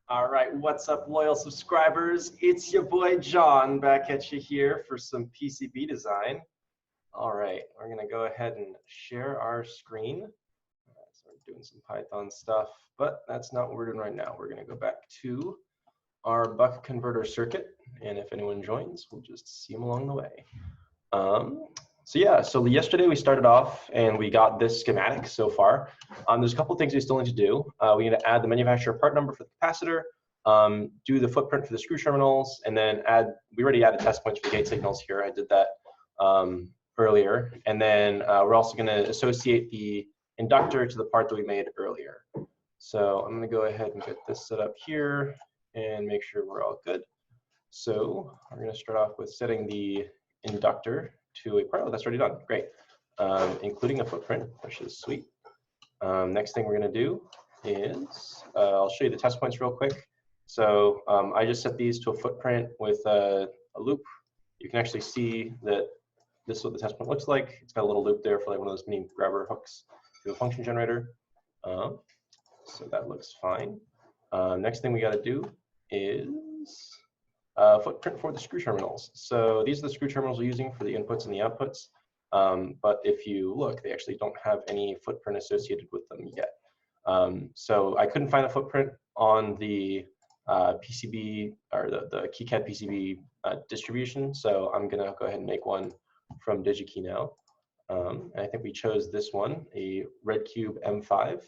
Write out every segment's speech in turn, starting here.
All right, what's up, loyal subscribers? It's your boy John back at you here for some PCB design. All right, we're gonna go ahead and share our screen. All right, so we're doing some Python stuff, but that's not what we're doing right now. We're gonna go back to our buck converter circuit, and if anyone joins, we'll just see them along the way. So yesterday we started off and we got this schematic so far. There's a couple things we still need to do. We need to add the manufacturer part number for the capacitor, do the footprint for the screw terminals, and then we already added test points for the gate signals here. I did that earlier. And then we're also going to associate the inductor to the part that we made earlier. So I'm going to go ahead and get this set up here and make sure we're all good. So we're going to start off with setting the inductor to a part. Oh, that's already done. Great. Including a footprint, which is sweet. Next thing we're going to do is I'll show you the test points real quick. So I just set these to a footprint with a loop. You can actually see that this is what the test point looks like. It's got a little loop there for like one of those mini grabber hooks to a function generator. So that looks fine. Next thing we got to do is footprint for the screw terminals. So these are the screw terminals we're using for the inputs and the outputs. But if you look, they actually don't have any footprint associated with them yet. So I couldn't find a footprint on the PCB or the KiCAD PCB distribution. So I'm gonna go ahead and make one from DigiKey now. And I think we chose this one, a Red Cube M5,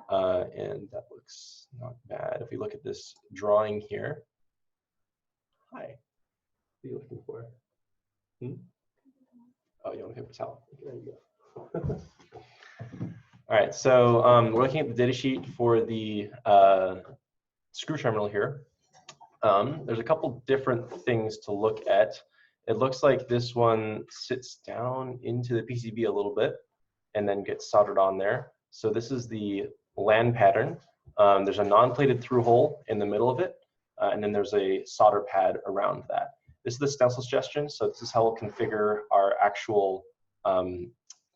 and that looks not bad. If we look at this drawing here, hi, what are you looking for? Oh, you want a paper towel? There you go. All right, so we're looking at the data sheet for the screw terminal here. There's a couple different things to look at. It looks like this one sits down into the PCB a little bit and then gets soldered on there. So this is the LAN pattern. There's a non-plated through hole in the middle of it, and then there's a solder pad around that. This is the stencil suggestion, so this is how we'll configure our actual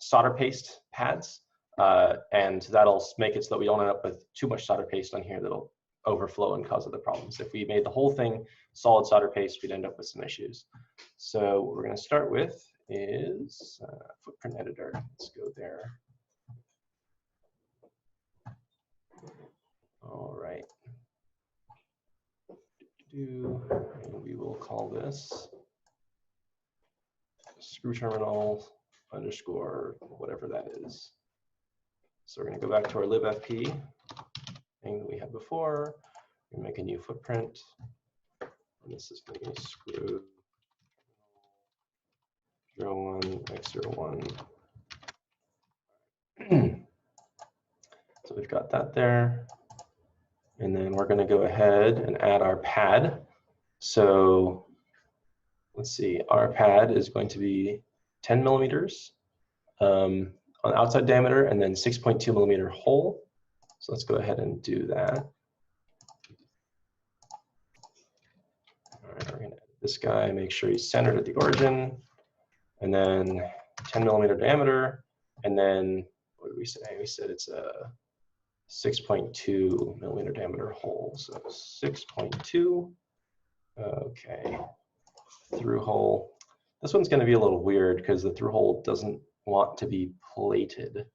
solder paste pads, and that'll make it so that we don't end up with too much solder paste on here that'll overflow and cause other problems. If we made the whole thing solid solder paste, we'd end up with some issues. So what we're going to start with is footprint editor. Let's go there. All right. And we will call this screw terminal underscore whatever that is. So we're going to go back to our libfp thing that we had before. We're going to make a new footprint. And this is going to be screw 01 x01. So we've got that there. And then we're going to go ahead and add our pad. So let's see, our pad is going to be 10 millimeters on the outside diameter and then 6.2 millimeter hole. So let's go ahead and do that. All right, we're going to add this guy, make sure he's centered at the origin, and then 10 millimeter diameter. And then what did we say? We said it's a 6.2 millimeter diameter hole. So 6.2. Okay. Through hole. This one's going to be a little weird because the through hole doesn't want to be plated.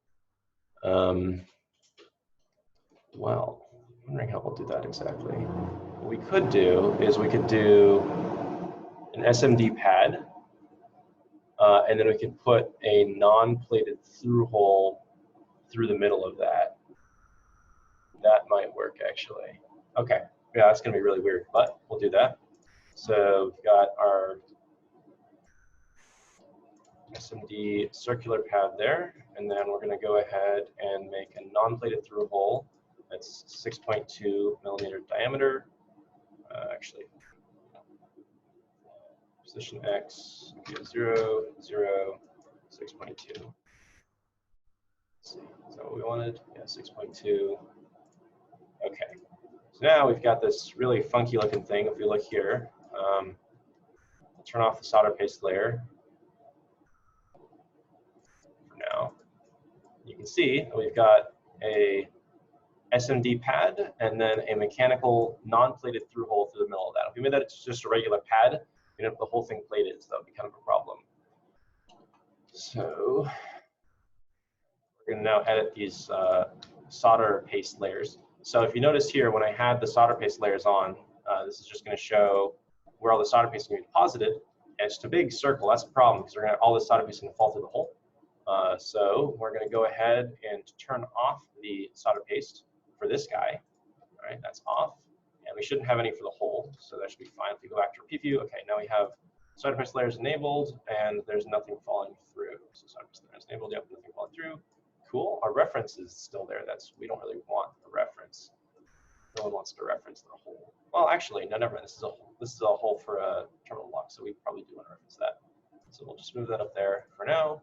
Well, I'm wondering how we'll do that exactly. What we could do is we could do an SMD pad, and then we could put a non-plated through hole through the middle of that. That might work actually. Okay, yeah, that's gonna be really weird, but we'll do that. So we've got our SMD circular pad there, and then we're gonna go ahead and make a non-plated through hole that's 6.2 millimeter diameter. Actually, position X, 0, 0, 6.2. Let's see, is that what we wanted? Yeah, 6.2. Okay, so now we've got this really funky looking thing. If we look here, I'll turn off the solder paste layer for now. You can see that we've got a SMD pad, and then a mechanical non-plated through hole through the middle of that. If we made that it's just a regular pad, you know, if the whole thing plated, so that would be kind of a problem. So we're going to now edit these solder paste layers. So if you notice here, when I had the solder paste layers on, this is just going to show where all the solder paste is going to be deposited. And it's just a big circle. That's a problem because all this solder paste is going to fall through the hole. So we're going to go ahead and turn off the solder paste for this guy. All right, that's off. And we shouldn't have any for the hole, so that should be fine. If we go back to our preview, okay, now we have solder paste layers enabled, and there's nothing falling through. So solder paste layers enabled, yep, nothing falling through. Cool. Our reference is still there. We don't really want a reference. No one wants to reference the hole. Well, actually, no, never mind. This is a hole for a terminal lock, so we probably do want to reference that. So we'll just move that up there for now.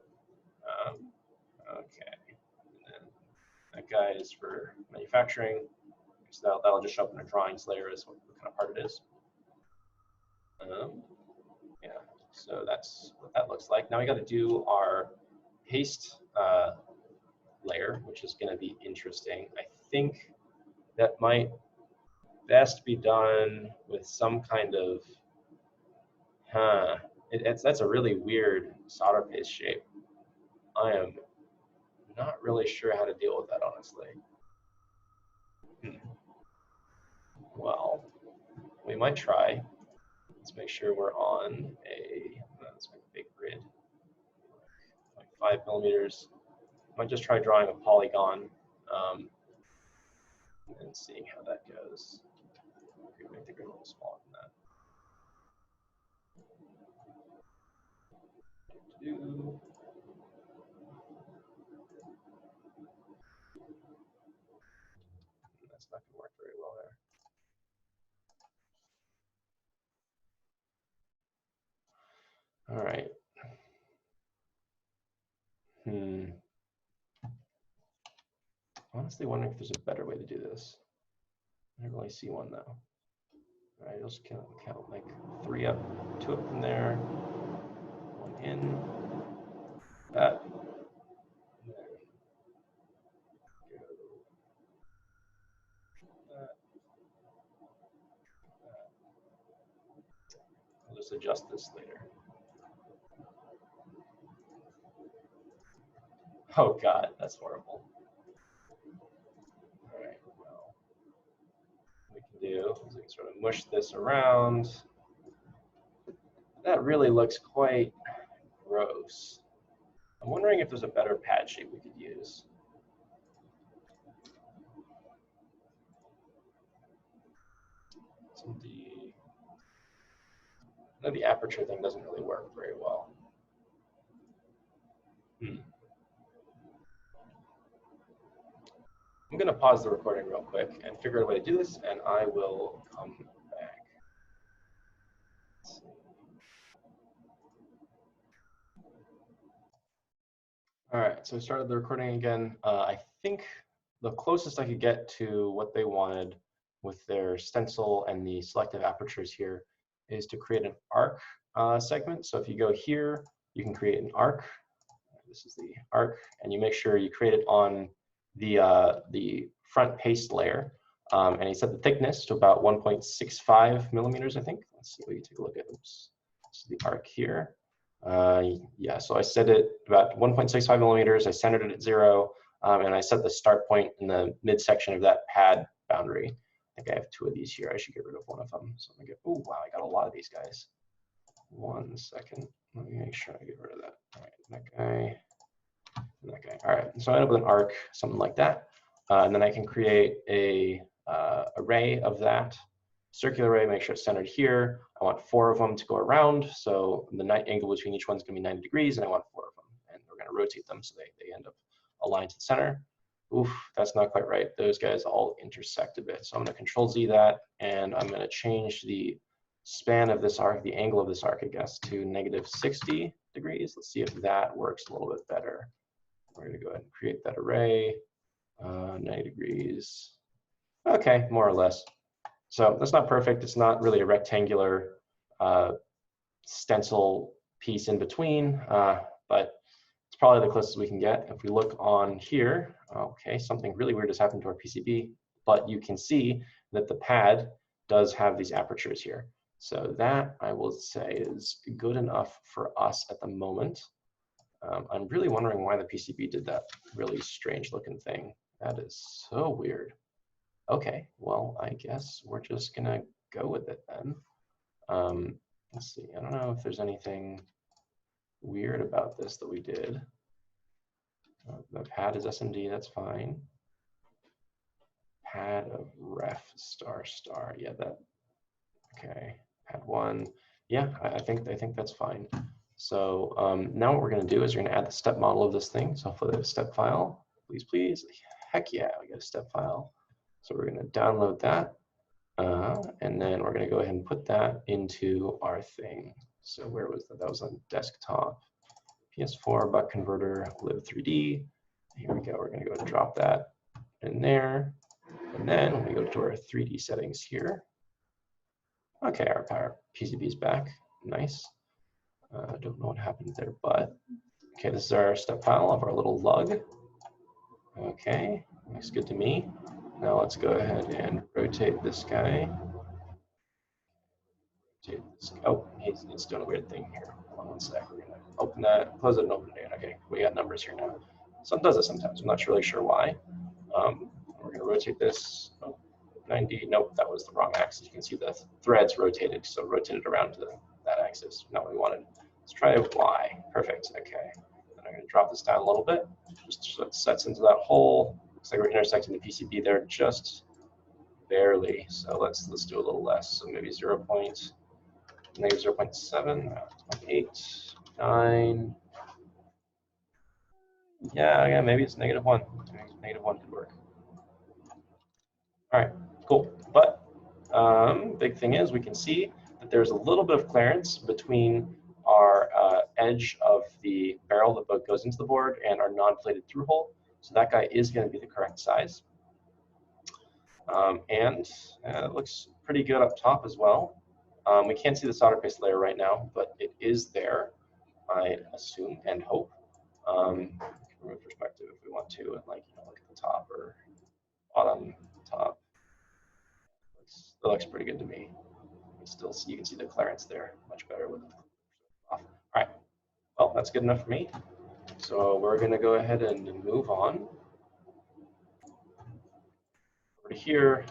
Okay. And then that guy is for manufacturing. So that'll just show up in our drawings layer as what kind of part it is. Yeah. So that's what that looks like. Now we got to do our paste layer, which is going to be interesting. I think that might best be done with some kind of, that's a really weird solder paste shape. I am not really sure how to deal with that, honestly. Well, we might try. Let's make sure we're on let's make a big grid, like 5 millimeters. Might just try drawing a polygon and seeing how that goes. Okay, make the grid a little smaller than that. That's not going to work very well there. All right. Honestly, wondering if there's a better way to do this. I don't really see one though. All right, I'll just count like 3 up, 2 up from there, 1 in, that. I'll just adjust this later. Oh God, that's horrible. All right, well, what we can do is we can sort of mush this around. That really looks quite gross. I'm wondering if there's a better pad shape we could use. The aperture thing doesn't really work very well. I'm going to pause the recording real quick and figure out a way to do this, and I will come back. All right, so I started the recording again. I think the closest I could get to what they wanted with their stencil and the selective apertures here is to create an arc segment. So if you go here, you can create an arc. This is the arc, and you make sure you create it on the front paste layer. And he set the thickness to about 1.65 millimeters, I think. Let's see, we can take a look at, oops, this is the arc here. Yeah, so I set it about 1.65 millimeters. I centered it at 0, and I set the start point in the midsection of that pad boundary. I think I have 2 of these here. I should get rid of one of them. So I'm gonna get, oh wow, I got a lot of these guys. 1 second. Let me make sure I get rid of that. All right, that guy, and that guy. All right, so I end up with an arc, something like that. And then I can create a array of that. Circular array, make sure it's centered here. I want 4 of them to go around. So the angle between each one's gonna be 90 degrees, and I want 4 of them. And we're gonna rotate them so they end up aligned to the center. Oof, that's not quite right. Those guys all intersect a bit. So I'm gonna Control Z that, and I'm gonna change the span of this arc, the angle of this arc, I guess, to -60 degrees. Let's see if that works a little bit better. We're gonna go ahead and create that array, 90 degrees. Okay, more or less. So that's not perfect. It's not really a rectangular stencil piece in between, but it's probably the closest we can get. If we look on here, okay, something really weird has happened to our PCB. but you can see that the pad does have these apertures here. So that, I will say, is good enough for us at the moment. I'm really wondering why the PCB did that really strange looking thing. That is so weird. Okay, well, I guess we're just gonna go with it then. Let's see, I don't know if there's anything weird about this that we did. The pad is SMD, that's fine. Pad of ref star star, yeah, that, okay. Pad 1, yeah, I think that's fine. So now what we're gonna do is we're gonna add the step model of this thing. So hopefully a step file, please, please. Heck yeah, we got a step file. So we're gonna download that. And then we're going to go ahead and put that into our thing. So where was that? That was on desktop. PS4, buck converter, live3D. Here we go. We're going to go and drop that in there. And then when we go to our 3D settings here. Okay, our power PCB is back. Nice. I don't know what happened there, but okay, this is our step file of our little lug. Okay, looks good to me. Now let's go ahead and rotate this guy. Oh, it's doing a weird thing here. Hold on one sec. We're gonna open that, close it, and open it again. Okay, we got numbers here now. So it does it sometimes. I'm not really sure why. We're gonna rotate this. Oh, 90. Nope, that was the wrong axis. You can see the threads rotated, so rotated around to that axis. Not what we wanted. Let's try Y. Perfect. Okay. And I'm gonna drop this down a little bit, just so it sets into that hole. Looks like we're intersecting the PCB there just barely. So let's do a little less. So maybe negative 0.7, 0.8, 9. Yeah, maybe it's -1. -1 could work. All right, cool. But big thing is we can see that there's a little bit of clearance between our edge of the barrel that goes into the board and our non-plated through hole. So that guy is going to be the correct size. And it looks pretty good up top as well. We can't see the solder paste layer right now, but it is there, I assume and hope. From a perspective, if we want to, and like look at the top or bottom, top. It looks pretty good to me. You can see the clearance there much better with it off. All right, well, that's good enough for me. So we're going to go ahead and move on over here.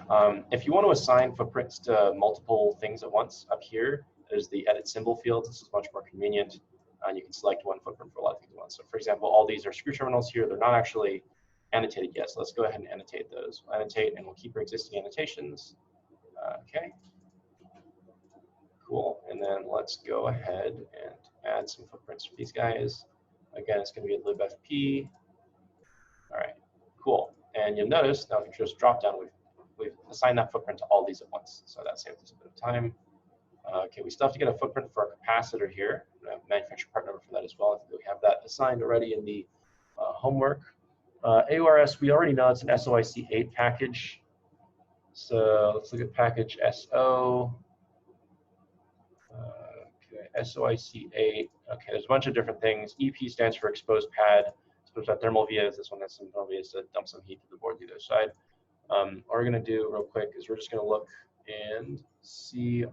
If you want to assign footprints to multiple things at once, up here, there's the edit symbol field. This is much more convenient. And you can select one footprint for a lot of things at once. So for example, all these are screw terminals here. They're not actually annotated yet. So let's go ahead and annotate those. We'll annotate and we'll keep our existing annotations. Okay. Cool. And then let's go ahead and add some footprints for these guys. Again, it's going to be a libfp. All right. Cool. And you'll notice now if you just drop down, we've assigned that footprint to all these at once. So that saves us a bit of time. Okay, we still have to get a footprint for our capacitor here. Manufacturer part number for that as well. I think we have that assigned already in the homework. AORS, we already know it's an SOIC8 package. So let's look at package SO. Okay, SOIC8. Okay, there's a bunch of different things. EP stands for exposed pad. Exposed pad thermal vias. This one has some thermal vias to dump some heat to the board to the other side. What we're going to do real quick is we're just going to look and see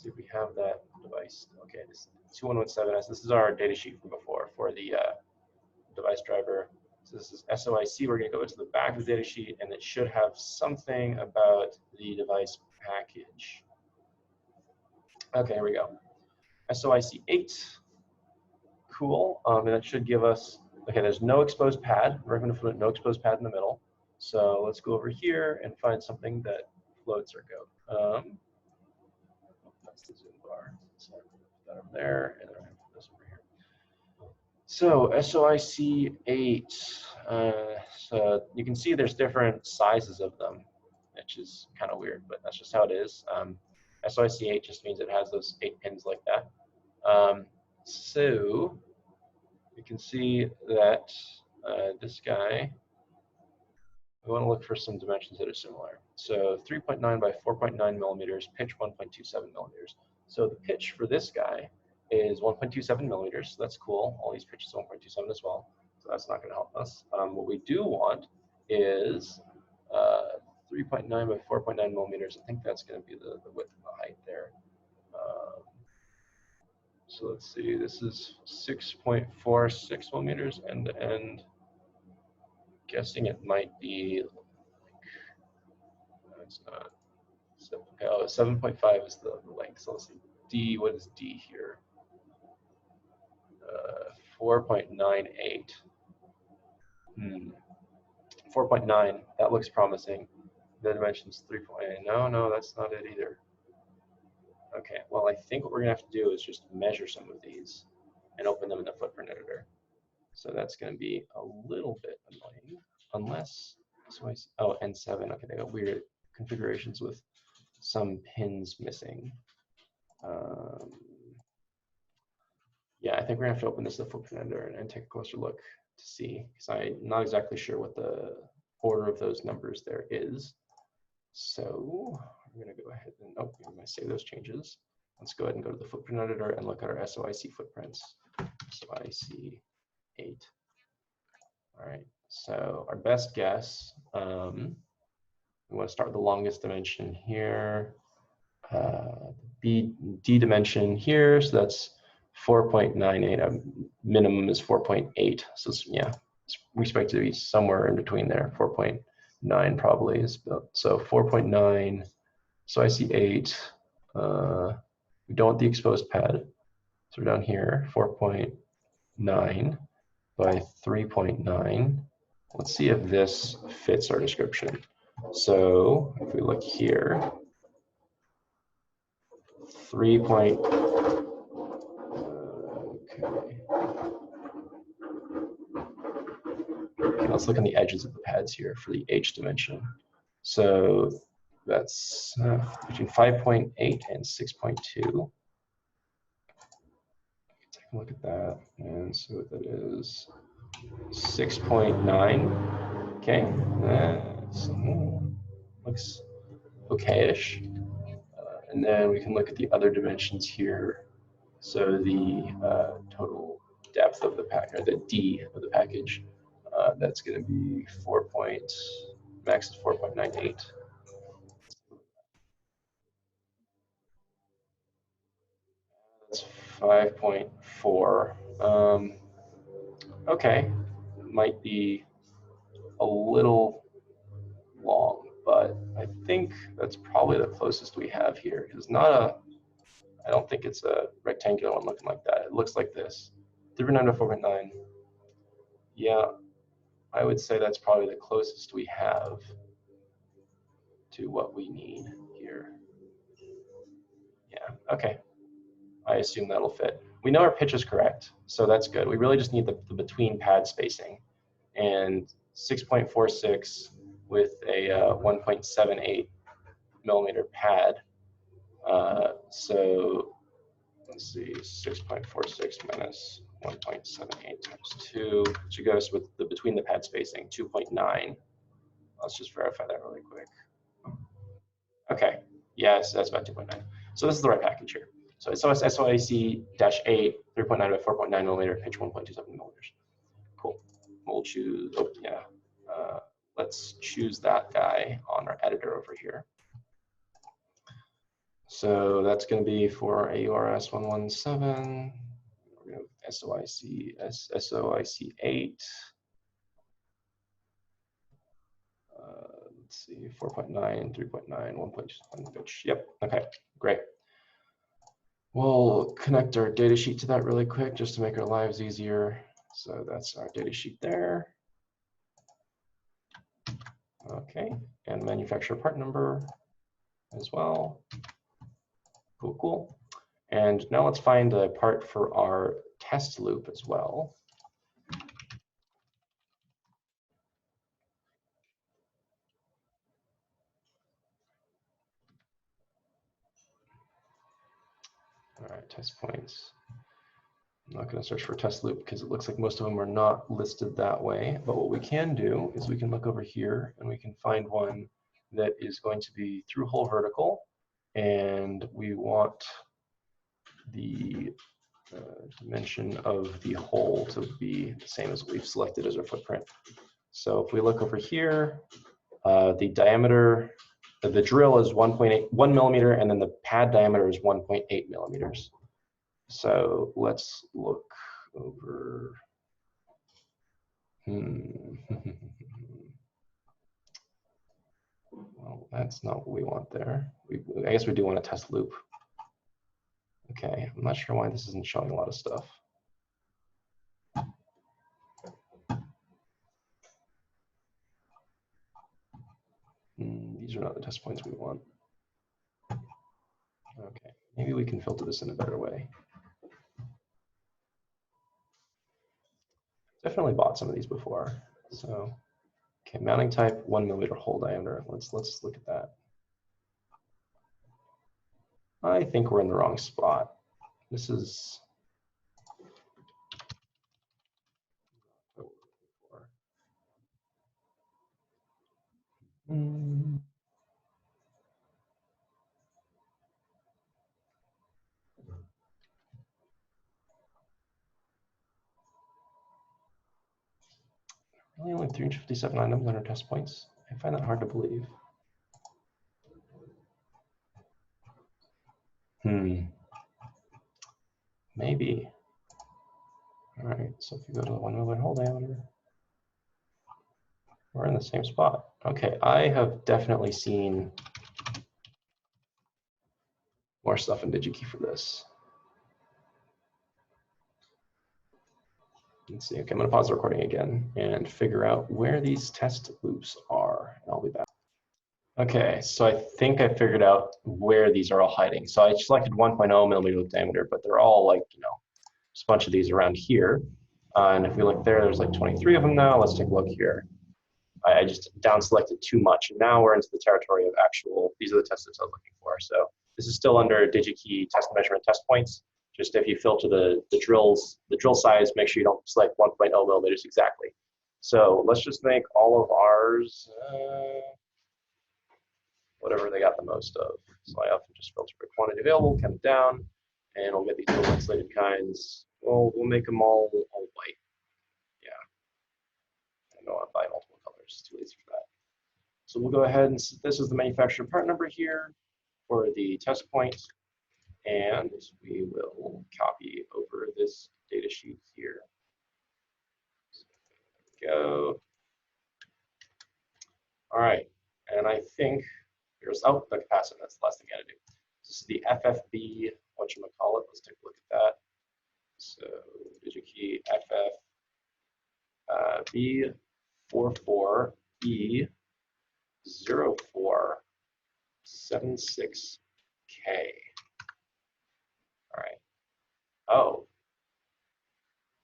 if we have that device. Okay, this 2117S. This is our data sheet from before for the device driver. So this is SOIC. We're going to go to the back of the data sheet, and it should have something about the device package. Okay, here we go. SOIC8. Cool. And that should give us, okay, there's no exposed pad. We're going to put no exposed pad in the middle. So let's go over here and find something that floats our goat. That's the zoom bar. So put that over there, and then I'm going to put this over here. So SOIC8. So you can see there's different sizes of them, which is kind of weird, but that's just how it is. SOIC8 just means it has those 8 pins like that. So you can see that this guy, we want to look for some dimensions that are similar. So 3.9 by 4.9 millimeters, pitch 1.27 millimeters. So the pitch for this guy is 1.27 millimeters. So that's cool. All these pitches are 1.27 as well. So that's not going to help us. What we do want is 3.9 by 4.9 millimeters. I think that's going to be the width and the height there. So let's see, this is 6.46 millimeters end to end. Guessing it might be, no, it's not. Oh, 7.5 is the length. So let's see, D, what is D here? 4.98. 4.9, that looks promising. The dimension's 3.8. No, that's not it either. Okay, well, I think what we're gonna have to do is just measure some of these and open them in the footprint editor. So that's gonna be a little bit annoying, unless, oh, N7, okay, they got weird configurations with some pins missing. Yeah, I think we're gonna have to open this in the footprint editor and take a closer look to see, because I'm not exactly sure what the order of those numbers there is. So I'm gonna go ahead and, oh, I'm gonna save those changes. Let's go ahead and go to the footprint editor and look at our SOIC footprints. SOIC 8. All right, so our best guess, we want to start with the longest dimension here. D dimension here, so that's 4.98. Minimum is 4.8. So yeah, we expect it to be somewhere in between there. 4.9 probably is built. So 4.9. So I see 8. We don't want the exposed pad. So we're down here, 4.9 by 3.9. Let's see if this fits our description. So if we look here, 3. Okay. Okay, let's look on the edges of the pads here for the H dimension. So that's between 5.8 and 6.2. Take a look at that and see what that is. 6.9. Okay, that looks okay-ish. And then we can look at the other dimensions here. So the total depth of the package, or the D of the package, that's going to be max is 4.98. That's 5.4. Okay, might be a little long, but I think that's probably the closest we have here. It's not I don't think it's a rectangular one looking like that. It looks like this. 3.9 to 4.9. Yeah, I would say that's probably the closest we have to what we need here. Yeah, okay. I assume that'll fit. We know our pitch is correct, so that's good. We really just need the between pad spacing. And 6.46 with a 1.78 millimeter pad. So let's see, 6.46 minus 1.78 times 2 should go us with the between the pad spacing, 2.9. Let's just verify that really quick. Okay, yes, that's about 2.9. So this is the right package here. So it's SOIC-8, 3.9 by 4.9 millimeter, pitch 1.27 millimeters. Cool. We'll choose, oh yeah, let's choose that guy on our editor over here. So that's going to be for AURS 117. We're going to SOIC-8. Let's see, 4.9, 3.9, 1.1 pitch. Yep, okay, great. We'll connect our data sheet to that really quick just to make our lives easier. So that's our data sheet there. Okay, and manufacturer part number as well. Cool, cool. And now let's find a part for our test loop as well. All right, test points. I'm not going to search for test loop because it looks like most of them are not listed that way. But what we can do is we can look over here and we can find one that is going to be through hole vertical. And we want the dimension of the hole to be the same as we've selected as our footprint. So if we look over here, the diameter the drill is 1 millimeter, and then the pad diameter is 1.8 millimeters. So let's look over. Well, that's not what we want there. I guess we do want a test loop. Okay, I'm not sure why this isn't showing a lot of stuff. These are not the test points we want. Okay, maybe we can filter this in a better way. Definitely bought some of these before. So, okay, mounting type, 1 millimeter hole diameter. Let's look at that. I think we're in the wrong spot. This is what we're looking for. Really only 357 items under test points? I find that hard to believe. Maybe. All right, so if you go to the 1 millimeter hole diameter, we're in the same spot. Okay, I have definitely seen more stuff in DigiKey for this. Let's see, okay, I'm gonna pause the recording again and figure out where these test loops are, and I'll be back. Okay, so I think I figured out where these are all hiding. So I selected 1.0 millimeter loop diameter, but they're all like, just a bunch of these around here. And if we look there, there's like 23 of them now. Let's take a look here. I just down selected too much. And now we're into the territory of actual, these are the test loops I was looking for. So this is still under DigiKey test measurement test points. Just if you filter the drill size, make sure you don't select 1.0 millimeters exactly. So let's just make all of ours, whatever they got the most of. So I often just filter by quantity available, count it down, and we'll get these little insulated kinds. We'll make them all white. Yeah. I don't want to buy multiple colors. It's too lazy for that. So we'll go ahead and this is the manufacturer part number here for the test point, and we will copy over this data sheet here. So there we go. All right, and I think there's the capacitor. That's the last thing I gotta do. This is the FFB, whatchamacallit. Let's take a look at that. So DigiKey FFB44E0476K. All right. Oh,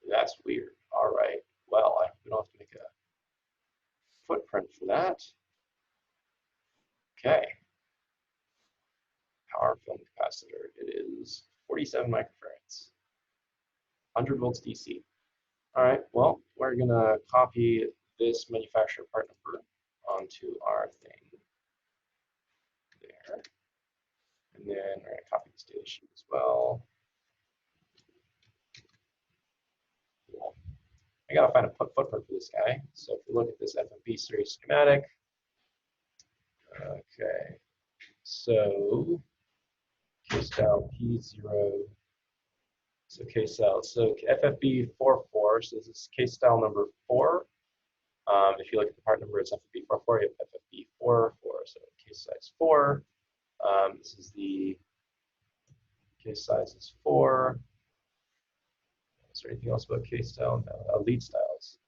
that's weird. All right. Well, we don't have to make a footprint for that. Okay. Power film capacitor. It is 47 microfarads, 100 volts DC. All right. Well, we're gonna copy this manufacturer part number onto our thing there, and then we're gonna copy this data sheet as well. Cool. I gotta find a footprint for this guy. So if you look at this FFB series schematic, okay, so K-style P0, so K-style, so FFB44, so this is K-style number 4. If you look at the part number, it's FFB44, you have FFB44, so case size 4. This is the case size is 4. Is there anything else about case style? No, lead styles.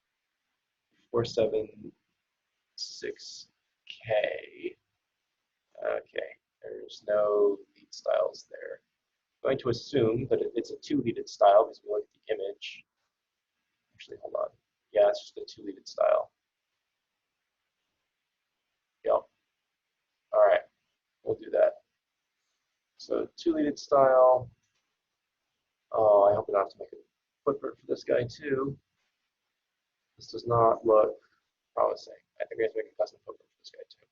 476K. Okay, there's no lead styles there. I'm going to assume that it's a 2-leaded style because we look at the image. Actually, hold on. Yeah, it's just a 2-leaded style. Yep. All right, we'll do that. So 2-leaded style. Oh, I hope I don't have to make a footprint for this guy too. This does not look promising. I think we have to make a custom footprint for this guy too.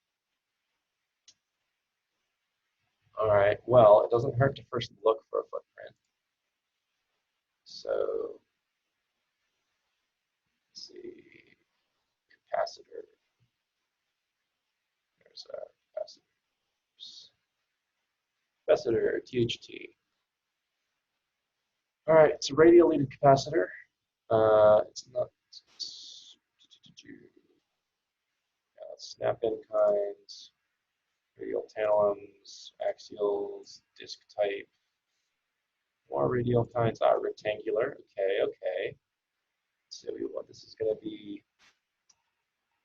All right, well, it doesn't hurt to first look for a footprint. So, let's see, capacitor. There's a capacitor. capacitor, THT. All right, it's a radial leaded capacitor. It's not snap-in kinds, radial tantalums, axials, disc type. More radial kinds are rectangular. Okay. So what this is going to be.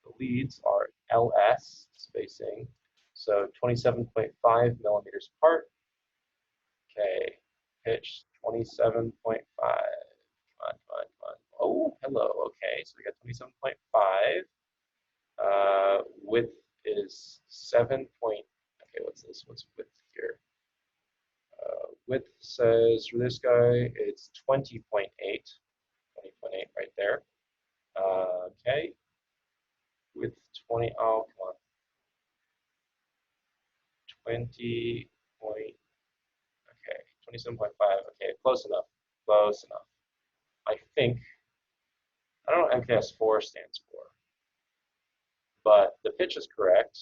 The leads are LS spacing, so 27.5 millimeters apart. Okay, pitch 27.5. Come on. Oh, hello. Okay, so we got 27.5. Width is 7. Okay, what's this? What's width here? Width says for this guy it's 20.8. 20.8 right there. Okay. Width 20. Oh, come on. 20 point. Okay, 27.5. Okay, close enough. I think. I don't know what MKS4 stands for, but the pitch is correct.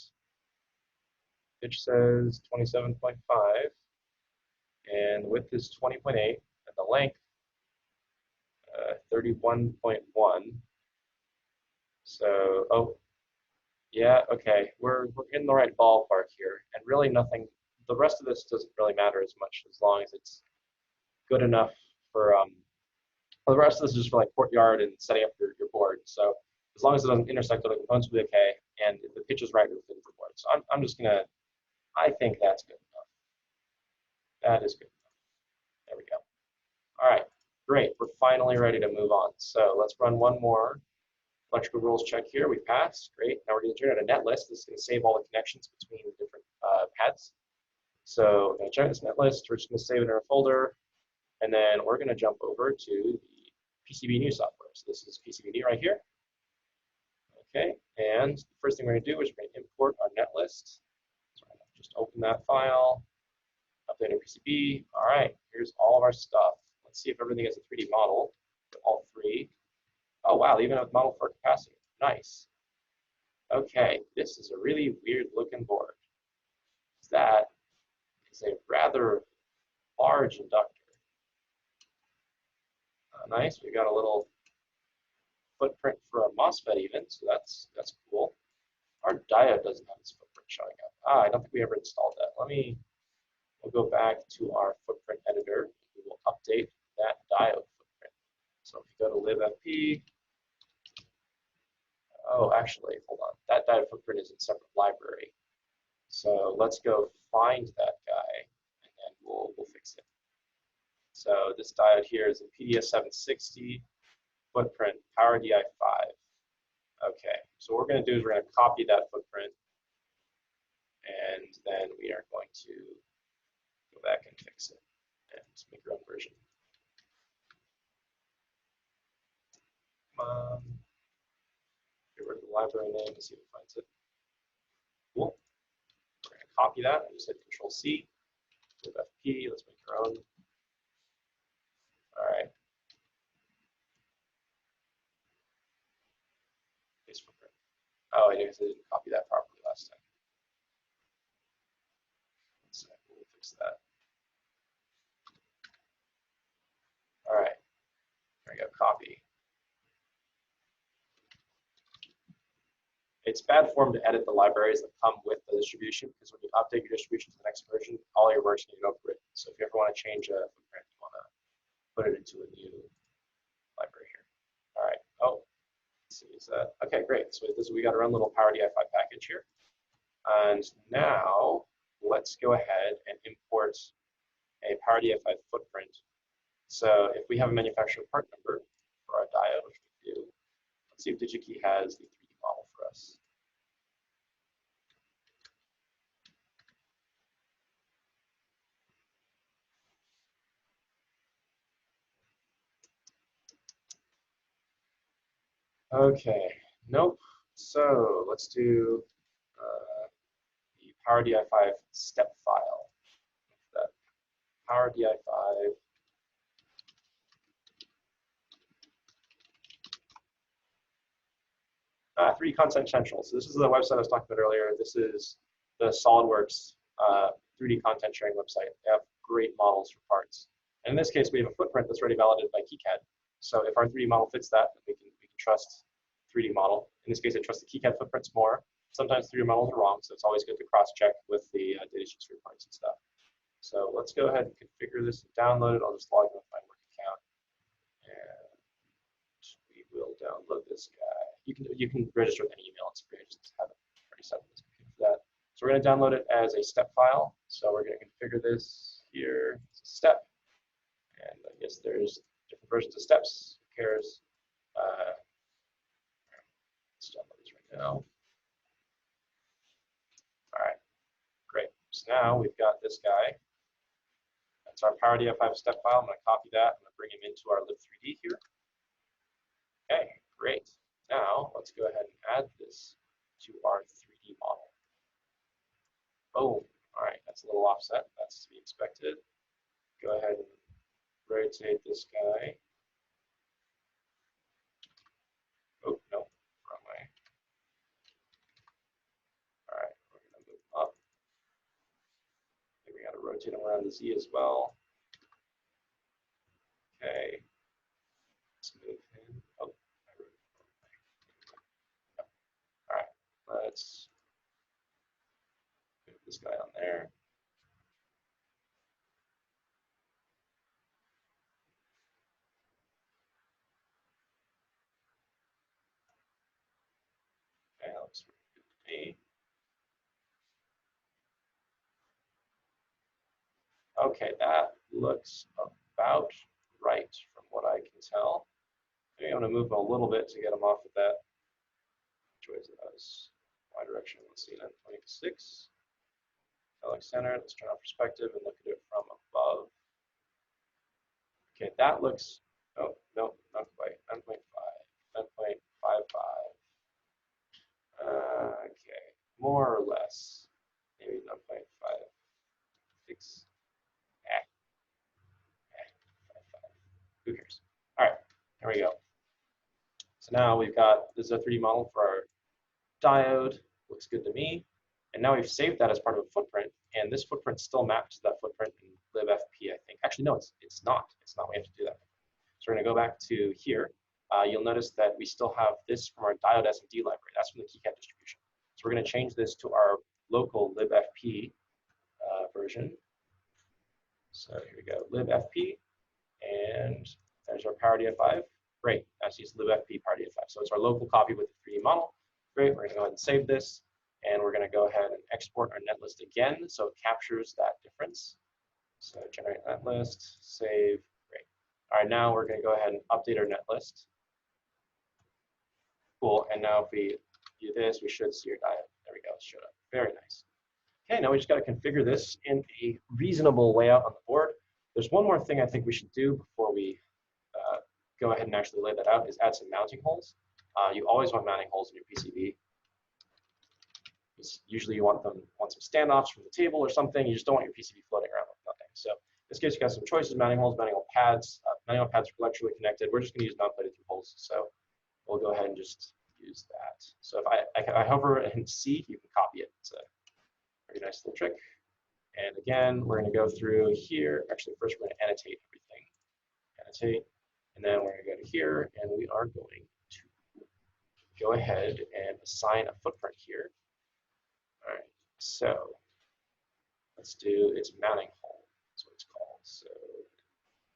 Pitch says 27.5, and width is 20.8, and the length 31.1. So, oh, yeah, okay, we're in the right ballpark here, and really nothing. The rest of this doesn't really matter as much as long as it's good enough for. Well, the rest of this is just for like courtyard and setting up your board. So as long as it doesn't intersect other components, will be okay. And if the pitch is right, within the board. So I'm just gonna. I think that's good enough. That is good enough. There we go. All right, great. We're finally ready to move on. So let's run one more electrical rules check here. We passed. Great. Now we're going to generate a net list. This is going to save all the connections between the different pads. So we're going to generate this net list. We're just going to save it in our folder. And then we're going to jump over to the PCB new software. So this is PCB new right here. Okay, and the first thing we're going to do is we're going to import our net list. So we're going to just open that file, update our PCB. All right, here's all of our stuff. Let's see if everything has a 3D model, all three. Oh wow, even a model for a capacitor. Nice. Okay, this is a really weird looking board. That is a rather large inductor. Nice, we got a little footprint for a MOSFET even, so that's cool. Our diode doesn't have its footprint showing up. I don't think we ever installed that. We'll go back to our footprint editor. We will update that diode footprint. So if you go to libfp, oh, actually, hold on. That diode footprint is in a separate library. So let's go find that guy, and then we'll fix it. So this diode here is a PDS760 footprint, power DI5. Okay, so what we're going to do is we're going to copy that footprint, and then we are going to go back and fix it and make our own version. Get rid of the library name and see if it finds it. Cool. We're going to copy that. I just hit Control-C, FP. Let's make our own. All right. Paste footprint. Oh, I didn't copy that properly last time. So we'll fix that. All right. There we go. Copy. It's bad form to edit the libraries that come with the distribution, because when you update your distribution to the next version, all your works need to go overwritten. So if you ever want to change a footprint, you want to put it into a new library here. All right. Oh, let's see. Is that okay? Great. So we got our own little Power DI5 package here, and now let's go ahead and import a Power DI5 footprint. So if we have a manufacturer part number for our diode, which we do, let's see if DigiKey has the 3D model for us. Okay, nope. So let's do the Power DI5 step file. That Power DI5. Ah, 3D Content Central. So this is the website I was talking about earlier. This is the SolidWorks 3D content sharing website. They have great models for parts. And in this case, we have a footprint that's already validated by KiCAD. So if our 3D model fits that, we can trust 3D model. In this case, I trust the KiCAD footprints more. Sometimes 3D models are wrong, so it's always good to cross-check with the data sheets for your parts and stuff. So let's go ahead and configure this and download it. I'll just log in with my work account, and we will download this guy. You can register with any email. It's great. Just have it already set up this computer for that. So we're going to download it as a step file. So we're going to configure this here as a step, and I guess there's different versions of steps. Who cares? Let's download this right now. All right, great. So now we've got this guy. That's our Power DF5 step file. I'm going to copy that. I'm going to bring him into our lib3D here. Okay, great. Now let's go ahead and add this to our 3D model. Boom. All right, that's a little offset. That's to be expected. Go ahead and rotate this guy. Oh, no, wrong way. All right, we're going to move up. I think we got to rotate him around the Z as well. Okay, let's move him. Oh, I wrote it wrong way. All right, let's move this guy on there. Okay, that looks pretty good to me. Okay, that looks about right from what I can tell. Maybe I'm going to move him a little bit to get him off of that. Which way is it? Y direction. Let's see, 9.6. Select center. Let's turn on perspective and look at it from above. Okay, that looks. Oh, no, not quite. 9.5. 9.55. Okay, more or less. Maybe 9.56. Who cares? All right, here we go. So now we've got this is a 3D model for our diode. Looks good to me. And now we've saved that as part of a footprint, and this footprint still maps to that footprint in libfp, I think. Actually, no, it's not. It's not. We have to do that. So we're going to go back to here. You'll notice that we still have this from our diode SMD library. That's from the KiCAD distribution. So we're going to change this to our local libfp version. So here we go, libfp, and there's our Power DF5. Great, that's used libfp Power DF5. So it's our local copy with the 3D model. Great, we're going to go ahead and save this, and we're going to go ahead and export our netlist again so it captures that difference. So generate netlist, save, great. All right, now we're going to go ahead and update our netlist. Cool, and now if we do this, we should see our diode. There we go, it showed up. Very nice. Okay, now we just got to configure this in a reasonable layout on the board. There's one more thing I think we should do before we go ahead and actually lay that out, is add some mounting holes. You always want mounting holes in your PCB. Usually you want some standoffs from the table or something. You just don't want your PCB floating around with nothing. So in this case, you got some choices: mounting holes, mounting hole pads. Mounting hole pads are electrically connected. We're just going to use non-plated through holes. So we'll go ahead and just use that. So if I hover and C, you can copy it. It's a very nice little trick. And again, we're going to go through here. Actually, first we're going to annotate everything. Annotate. And then we're going to go to here, and we are going to go ahead and assign a footprint here. All right, so let's do its mounting hole. That's what it's called. So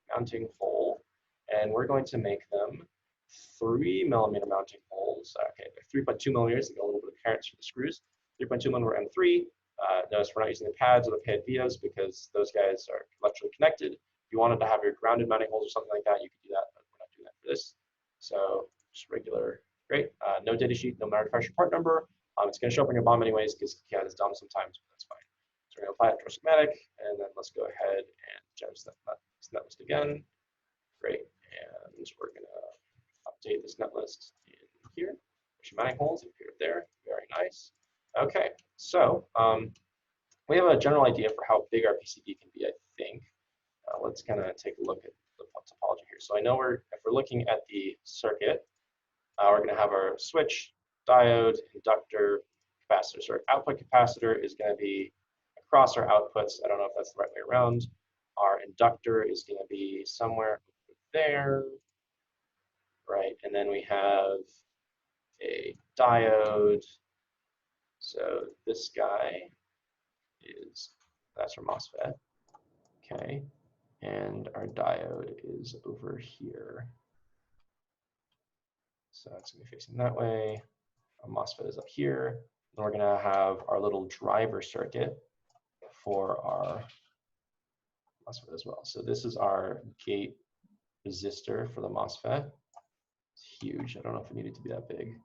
mounting hole, and we're going to make them 3 millimeter mounting holes. Okay, they're 3.2 millimeters. They got a little bit of clearance for the screws. 3.2 millimeter M3. Notice we're not using the pads or the pad vias because those guys are electrically connected. If you wanted to have your grounded mounting holes or something like that, you could do that, but we're not doing that for this. So just regular, great. No data sheet, no manufacturer part number. It's going to show up in your BOM anyways because KiCAD is dumb sometimes, but that's fine. So we're going to apply it to our schematic, and then let's go ahead and generate this netlist again. Great, and we're going to update this netlist in here. There's your mounting holes appear there. Very nice. Okay, so we have a general idea for how big our PCB can be, I think. Let's kind of take a look at the topology here. So I know if we're looking at the circuit, we're going to have our switch, diode, inductor, capacitor. So our output capacitor is going to be across our outputs. I don't know if that's the right way around. Our inductor is going to be somewhere over there, right? And then we have a diode. So this guy that's our MOSFET, okay? And our diode is over here. So it's going to be facing that way. Our MOSFET is up here. And we're going to have our little driver circuit for our MOSFET as well. So this is our gate resistor for the MOSFET. It's huge. I don't know if it needed to be that big,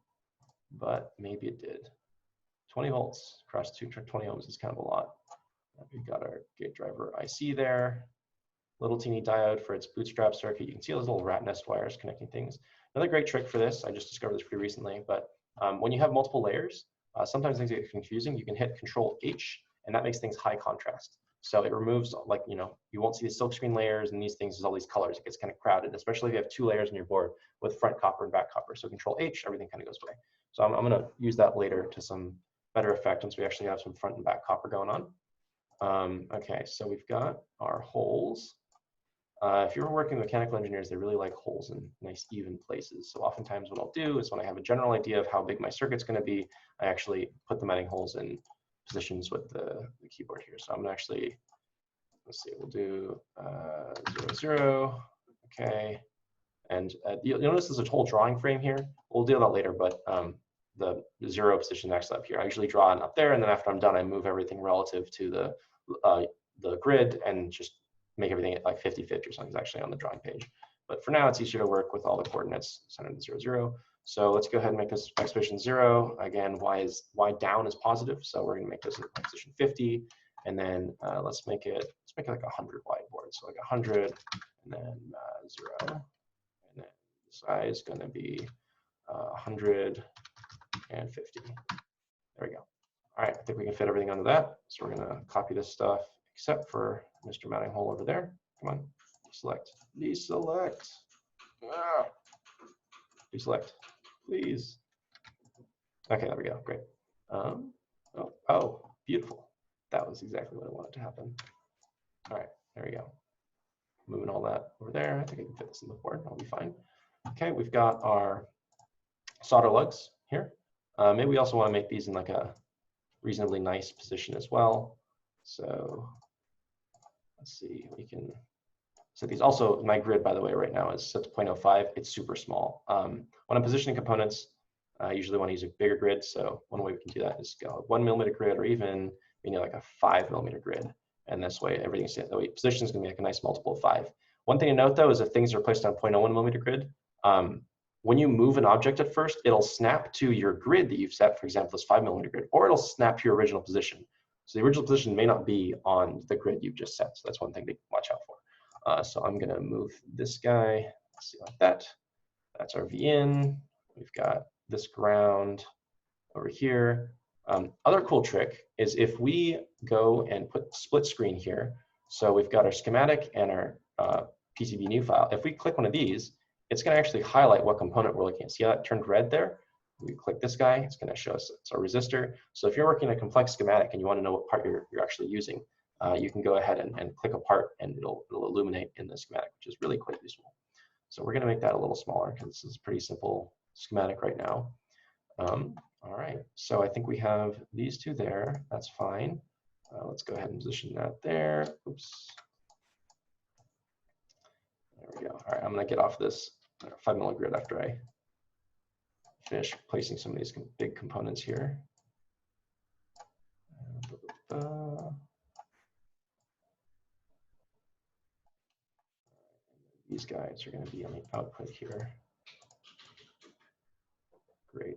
but maybe it did. 20 volts across 20 ohms is kind of a lot. We've got our gate driver IC there. Little teeny diode for its bootstrap circuit. You can see those little rat nest wires connecting things. Another great trick for this, I just discovered this pretty recently, but when you have multiple layers, sometimes things get confusing. You can hit Control H, and that makes things high contrast. So it removes, like, you won't see the silkscreen layers and these things, there's all these colors. It gets kind of crowded, especially if you have two layers on your board with front copper and back copper. So Control H, everything kind of goes away. So I'm going to use that later to some better effect once we actually have some front and back copper going on. Okay, so we've got our holes. If you're working with mechanical engineers, they really like holes in nice even places. So oftentimes what I'll do is when I have a general idea of how big my circuit's going to be, I actually put the mounting holes in positions with the keyboard here. So I'm going to actually, let's see, we'll do 0, 0, okay. And you'll notice there's a whole drawing frame here. We'll deal with that later, but the 0 position actually up here. I usually draw it up there, and then after I'm done, I move everything relative to the grid and just make everything at like 50-50 or something is actually on the drawing page. But for now, it's easier to work with all the coordinates centered in 0, 0. So let's go ahead and make this x position 0. Again, y down is positive, so we're going to make this in position 50, and then let's make it like 100 wide board. So like 100, and then 0, and then the size is going to be 150. There we go. All right, I think we can fit everything under that. So we're going to copy this stuff, except for Mr. Mounting Hole over there. Come on, deselect, deselect. Ah. Deselect, please. Okay, there we go, great. Oh, beautiful. That was exactly what I wanted to happen. All right, there we go. Moving all that over there. I think I can fit this in the board, I'll be fine. Okay, we've got our solder lugs here. Maybe we also want to make these in like a reasonably nice position as well. So let's see, we can set these. Also, my grid, by the way, right now is set to 0.05. It's super small. When I'm positioning components, I usually want to use a bigger grid. So one way we can do that is go 1 millimeter grid, or even like a 5 millimeter grid. And this way, everything's the way position is going to be like a nice multiple of 5. One thing to note though is if things are placed on 0.01 millimeter grid, when you move an object at first, it'll snap to your grid that you've set, for example, this 5 millimeter grid, or it'll snap to your original position. So the original position may not be on the grid you've just set. So that's one thing to watch out for. So I'm going to move this guy, let's see, like that. That's our V in. We've got this ground over here. Other cool trick is if we go and put split screen here. So we've got our schematic and our PCB new file. If we click one of these, it's going to actually highlight what component we're looking at. See how that turned red there? We click this guy, it's going to show us it's our resistor. So if you're working a complex schematic and you want to know what part you're actually using, you can go ahead and click a part, and it'll illuminate in the schematic, which is really quite useful. So we're going to make that a little smaller because this is a pretty simple schematic right now. All right, so I think we have these two there. That's fine. Let's go ahead and position that there. Oops. There we go. All right, I'm going to get off this 5 millimeter grid after I finish placing some of these big components here. These guys are going to be on the output here. Great.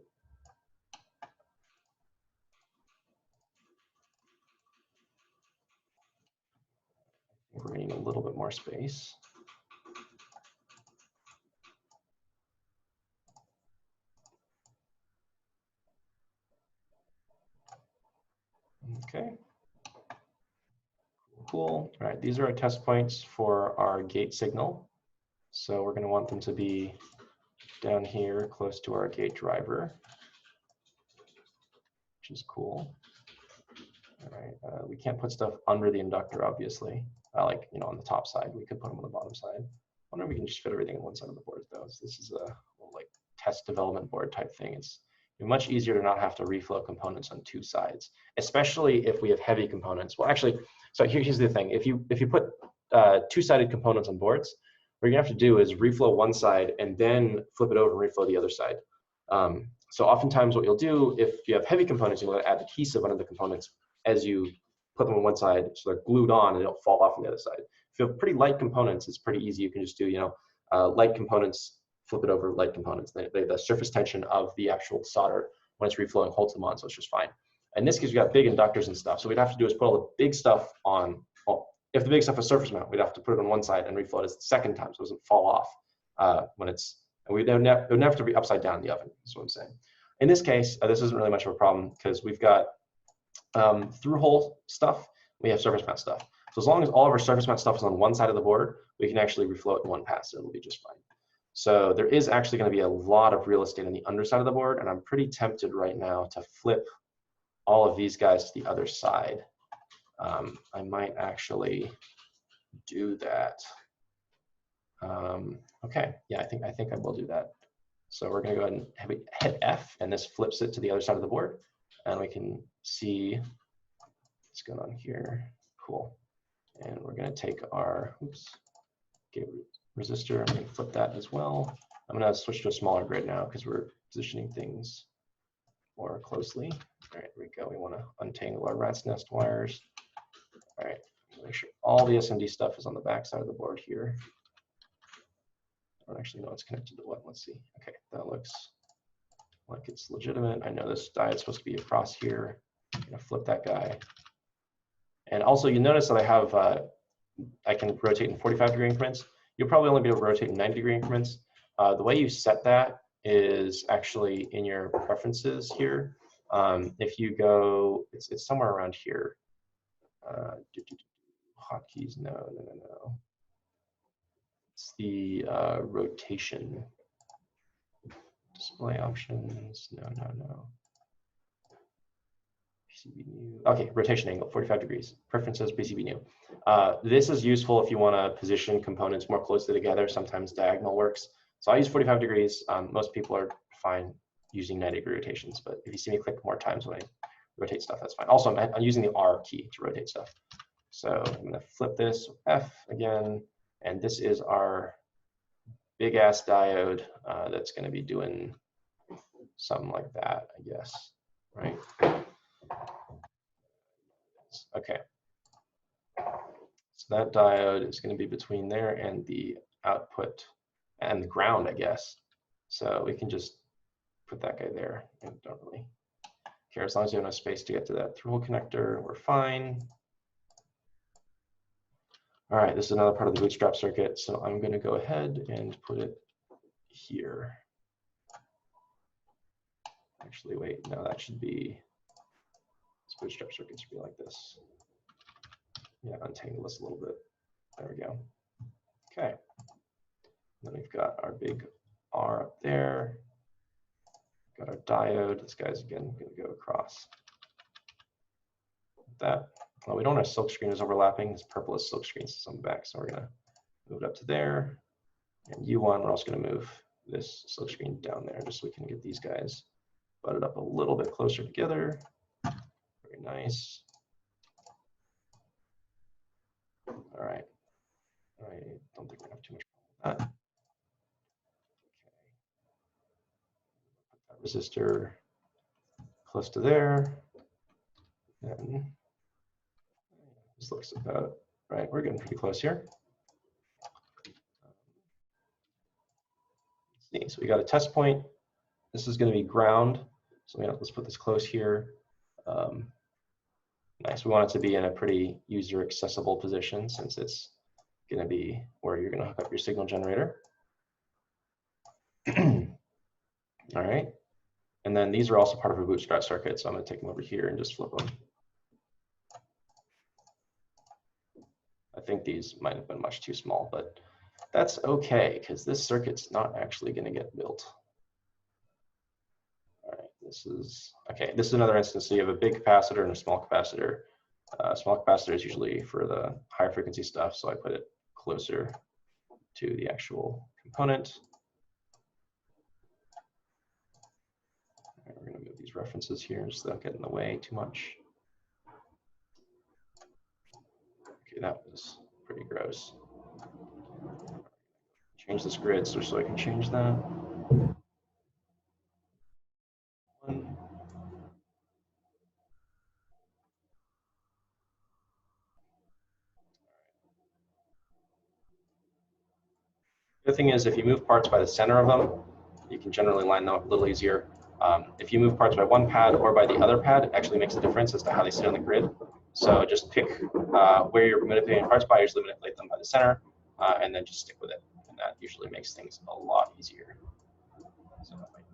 We're going to need a little bit more space. Okay. Cool. All right, these are our test points for our gate signal. So we're going to want them to be down here close to our gate driver, which is cool. All right, we can't put stuff under the inductor, obviously. Like, you know, on the top side, we could put them on the bottom side. I wonder if we can just fit everything on one side of the board, though. So this is a little, like, test development board type thing. It's much easier to not have to reflow components on two sides, especially if we have heavy components. Well, actually, so here's the thing. If you put two-sided components on boards, what you're gonna have to do is reflow one side and then flip it over and reflow the other side. So oftentimes what you'll do, if you have heavy components, you'll add adhesive under the components as you put them on one side, so they're glued on and they don't fall off on the other side. If you have pretty light components, it's pretty easy. You can just do, you know, light components, flip it over light components. The surface tension of the actual solder when it's reflowing holds them on, so it's just fine. In this case, we got big inductors and stuff, so we'd have to do is put all the big stuff on. Well, if the big stuff is surface mount, we'd have to put it on one side and reflow it the second time, so it doesn't fall off when it's. And it would never have to be upside down in the oven. Is what I'm saying. In this case, this isn't really much of a problem because we've got through-hole stuff. We have surface mount stuff. So as long as all of our surface mount stuff is on one side of the board, we can actually reflow it in one pass, and it'll be just fine. So there is actually going to be a lot of real estate on the underside of the board, and I'm pretty tempted right now to flip all of these guys to the other side. I might actually do that. Okay, yeah, I think I will do that. So we're going to go ahead and hit F, and this flips it to the other side of the board, and we can see what's going on here. Cool. And we're going to take our resistor. I'm going to flip that as well. I'm going to switch to a smaller grid now because we're positioning things more closely. All right, here we go. We want to untangle our rat's nest wires. All right, make sure all the SMD stuff is on the back side of the board here. I don't actually know it's connected to what. Let's see. Okay, that looks like it's legitimate. I know this diode's supposed to be across here. I'm going to flip that guy. And also, you notice that I have, I can rotate in 45-degree increments. You'll probably only be able to rotate in 90-degree increments. The way you set that is actually in your preferences here. If you go, it's somewhere around here. Hotkeys, no. It's the rotation. Display options, no. PCB new. Okay, rotation angle, 45 degrees. Preferences, PCB new. This is useful if you want to position components more closely together. Sometimes diagonal works. So I use 45 degrees. Most people are fine using 90-degree rotations, but if you see me click more times when I rotate stuff, that's fine. Also, I'm using the R key to rotate stuff. So I'm going to flip this F again, and this is our big ass diode that's going to be doing something like that, I guess, right? Okay. So that diode is going to be between there and the output and the ground, I guess. So we can just put that guy there and don't really care. As long as you have enough space to get to that through-hole connector, we're fine. All right, this is another part of the bootstrap circuit. So I'm going to go ahead and put it here. Actually, wait, no, that should be, this bootstrap circuit should be like this. Yeah, untangle this a little bit. There we go. Okay. Then we've got our big R up there. Got our diode. This guy's again going to go across. That. Well, we don't have silk screen is overlapping. This purple is silk screen on the back, so we're going to move it up to there. And U1, we're also going to move this silk screen down there just so we can get these guys butted up a little bit closer together. Very nice. All right. I don't think we're going to have too much problem with that. Okay. Put that resistor close to there. And this looks about right. We're getting pretty close here. Let's see. So we got a test point. This is going to be ground. So let's put this close here. Nice. We want it to be in a pretty user accessible position since it's going to be where you're going to hook up your signal generator. All right. And then these are also part of a bootstrap circuit. So I'm going to take them over here and just flip them. I think these might have been much too small, but that's okay because this circuit's not actually going to get built. All right, this is okay. This is another instance. So you have a big capacitor and a small capacitor. Small capacitor is usually for the higher frequency stuff, so I put it closer to the actual component. Right, we're going to move these references here so they don't get in the way too much. Okay, that was pretty gross. Change this grid so I can change that. One. The thing is, if you move parts by the center of them, you can generally line them up a little easier. If you move parts by one pad or by the other pad, it actually makes a difference as to how they sit on the grid. So just pick where you're manipulating parts by, usually manipulate them by the center, and then just stick with it. And that usually makes things a lot easier. So I might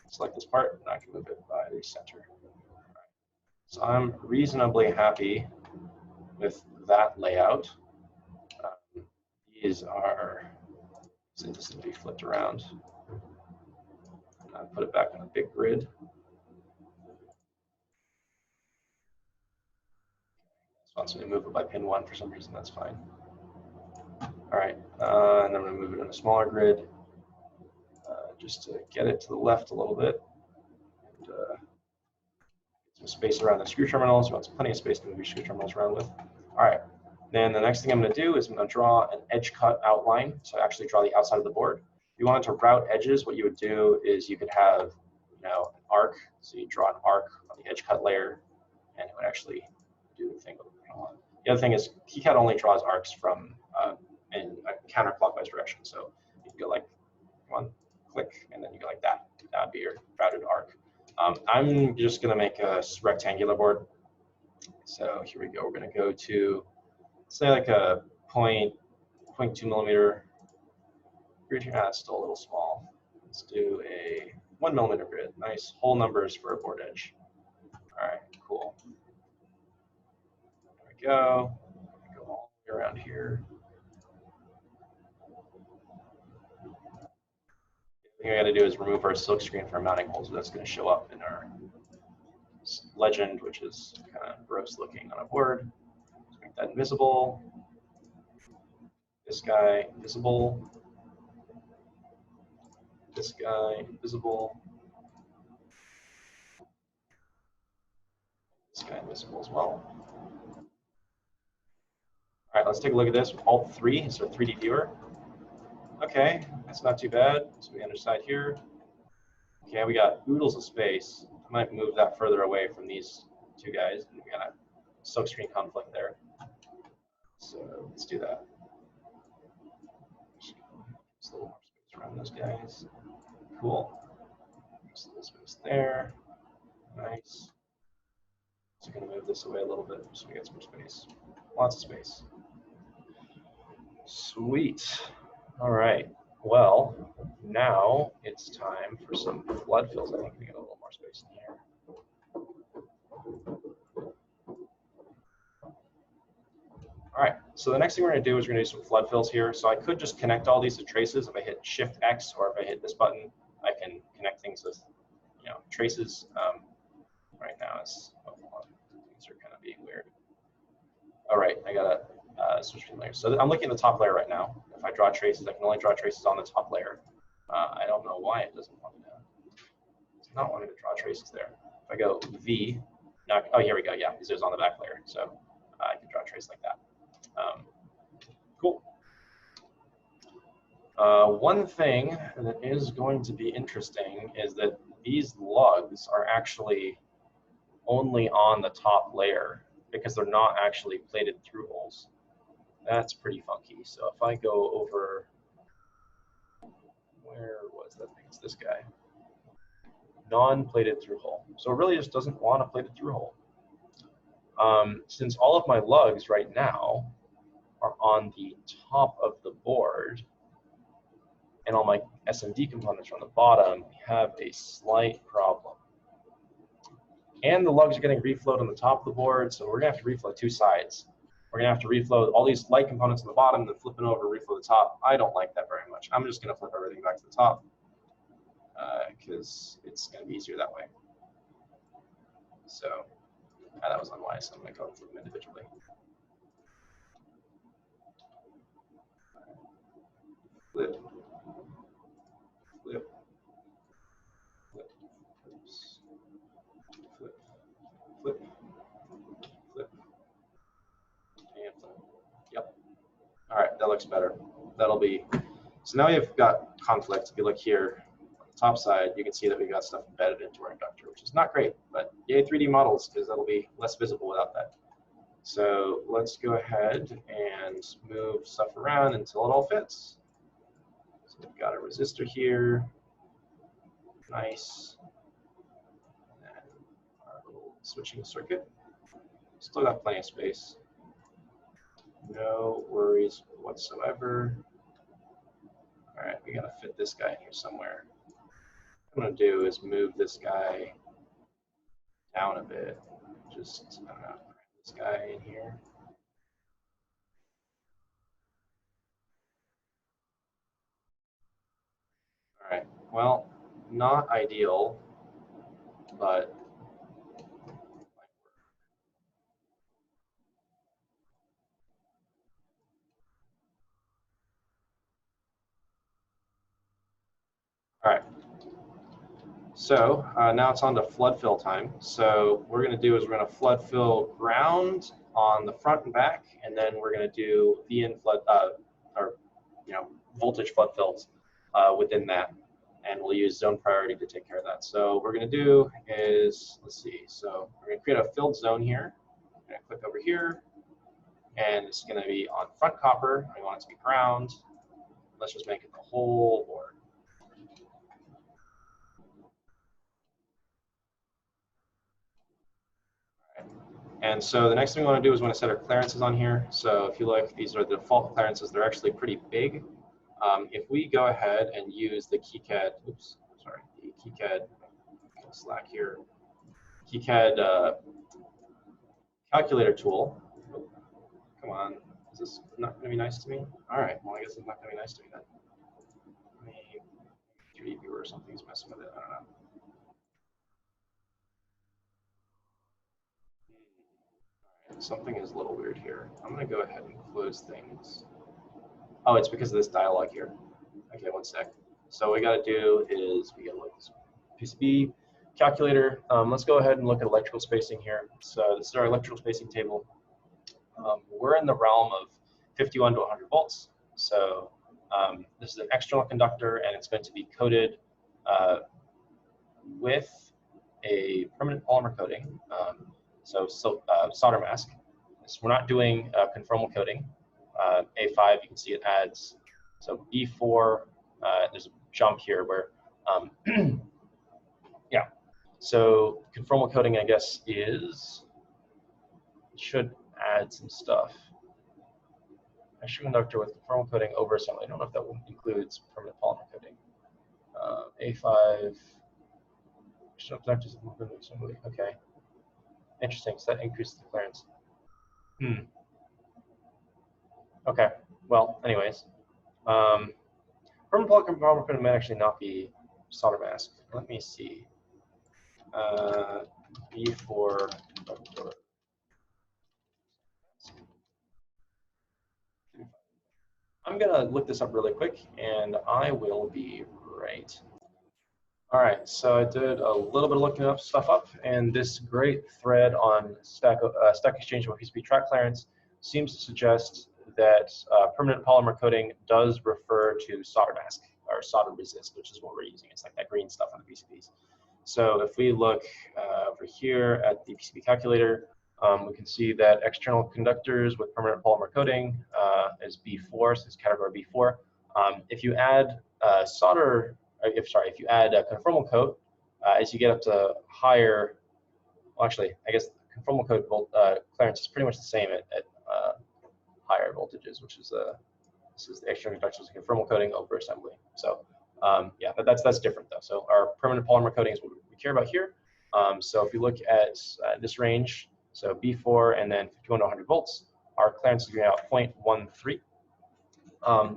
select this part, and I can move it by the center. Right. So I'm reasonably happy with that layout. These are, so this will be flipped around. Put it back on a big grid. So wants me to move it by pin 1 for some reason, that's fine. All right, and then I'm going to move it in a smaller grid just to get it to the left a little bit. And, get some space around the screw terminals. You want plenty of space to move your screw terminals around with. All right, then the next thing I'm going to do is I'm going to draw an edge cut outline. So actually draw the outside of the board. If you wanted to route edges, what you would do is you could have, an arc. So you draw an arc on the edge cut layer, and it would actually do the thing. The other thing is KiCAD only draws arcs from in a counterclockwise direction. So you can go like one, click, and then you go like that. That would be your routed arc. I'm just going to make a rectangular board. So here we go. We're going to go to, say, like a 0.2 millimeter grid here. That's still a little small. Let's do a 1 millimeter grid. Nice whole numbers for a board edge. All right, cool. There we go. Go all the way around here. The thing I got to do is remove our silk screen from our mounting holes. So that's going to show up in our legend, which is kind of gross looking on a board. Let's make that invisible. This guy invisible. This guy invisible. This guy invisible as well. All right, let's take a look at this. Alt 3 is our 3D viewer. Okay, that's not too bad. So we underside here. Okay, we got oodles of space. I might move that further away from these two guys. We got a silk screen conflict there. So let's do that. Just a little more space around those guys. Cool. Just a little space there. Nice. So I'm going to move this away a little bit so we get some space. Lots of space. Sweet. All right. Well, now it's time for some flood fills. I think we get a little more space in here. All right. So the next thing we're going to do is we're going to do some flood fills here. So I could just connect all these to traces. If I hit Shift X or if I hit this button, I can connect things with, traces. Right now, things are kind of being weird. All right, I got to switch between layers. So I'm looking at the top layer right now. If I draw traces, I can only draw traces on the top layer. I don't know why it doesn't want me to. It's not wanting to draw traces there. If I go V, now, oh, here we go. Yeah, because it was on the back layer. So I can draw a trace like that. Cool. One thing that is going to be interesting is that these lugs are actually only on the top layer because they're not actually plated through holes. That's pretty funky. So if I go over, where was that thing? It's this guy. Non-plated through hole. So it really just doesn't want a plated through hole. Since all of my lugs right now are on the top of the board and all my SMD components are on the bottom, we have a slight problem. And the lugs are getting reflowed on the top of the board, so we're going to have to reflow two sides. We're going to have to reflow all these light components on the bottom, then flip it over, reflow the top. I don't like that very much. I'm just going to flip everything back to the top because it's going to be easier that way. So That was unwise. I'm going to go through them individually. Flip, flip, flip, oops. Flip, flip, flip, and flip. Yep. All right, that looks better. That'll be, so now we've got conflict. If you look here on the top side, you can see that we've got stuff embedded into our inductor, which is not great, but yay 3D models, because that'll be less visible without that. So let's go ahead and move stuff around until it all fits. So we've got a resistor here. Nice. And then our little switching circuit. Still got plenty of space. No worries whatsoever. All right, we gotta fit this guy in here somewhere. What I'm gonna do is move this guy down a bit. Just, I don't know, this guy in here. All right, well, not ideal, but all right. So now it's on to flood fill time. So what we're going to do is we're going to flood fill ground on the front and back, and then we're going to do VN flood or voltage flood fills within that, and we'll use zone priority to take care of that. So what we're going to do is, let's see. So we're going to create a filled zone here. I'm going to click over here, and it's going to be on front copper. I want it to be ground. Let's just make it the whole board. And so the next thing we want to do is we want to set our clearances on here. So if you look, these are the default clearances. They're actually pretty big. If we go ahead and use the KiCAD, oops, sorry, the KiCAD Slack here, KiCAD calculator tool. Oh, come on, is this not going to be nice to me? All right, well, I guess it's not going to be nice to me then. Maybe 3D viewer or something's messing with it. I don't know. Something is a little weird here. I'm going to go ahead and close things. Oh, it's because of this dialog here. Okay, one sec. So what we got to do is we got to look at this PCB calculator. Let's go ahead and look at electrical spacing here. So this is our electrical spacing table. We're in the realm of 51 to 100 volts. So this is an external conductor, and it's going to be coated with a permanent polymer coating. So solder mask. So we're not doing conformal coating. A5, you can see it adds. So B4, there's a jump here where, yeah. So conformal coating, I guess, should add some stuff. Extra conductor with conformal coating over assembly. I don't know if that includes permanent polymer coating. A5, external conductors with assembly. Okay. Interesting. So that increases the clearance. Okay. Well, anyways, permanent polymer coating might actually not be solder mask. Let me see. B4. I'm gonna look this up really quick, and I will be right. All right, so I did a little bit of looking up stuff up, and this great thread on Stack Exchange with PCB track clearance seems to suggest that permanent polymer coating does refer to solder mask or solder resist, which is what we're using. It's like that green stuff on the PCBs. So if we look over here at the PCB calculator, we can see that external conductors with permanent polymer coating is B4, so it's category B4. If you add if you add a conformal coat, as you get up to higher, well, actually, I guess conformal coat clearance is pretty much the same at higher voltages, which is this is the external conductors of conformal coating over assembly. So yeah, that's different though. So our permanent polymer coating is what we care about here. So if you look at this range, so B4 and then 51 to 100 volts, our clearance is going out 0.13.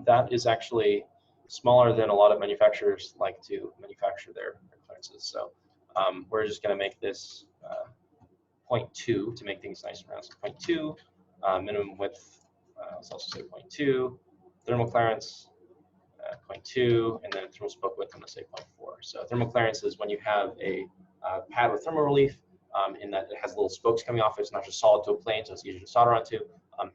That is actually smaller than a lot of manufacturers like to manufacture their clearances. So we're just going to make this 0.2 to make things nice and round. So 0.2, minimum width, let's also say 0.2, thermal clearance, 0.2, and then thermal spoke width, I'm going to say 0.4. So thermal clearance is when you have a pad with thermal relief, in that it has little spokes coming off. It's not just solid to a plane, so it's easier to solder onto.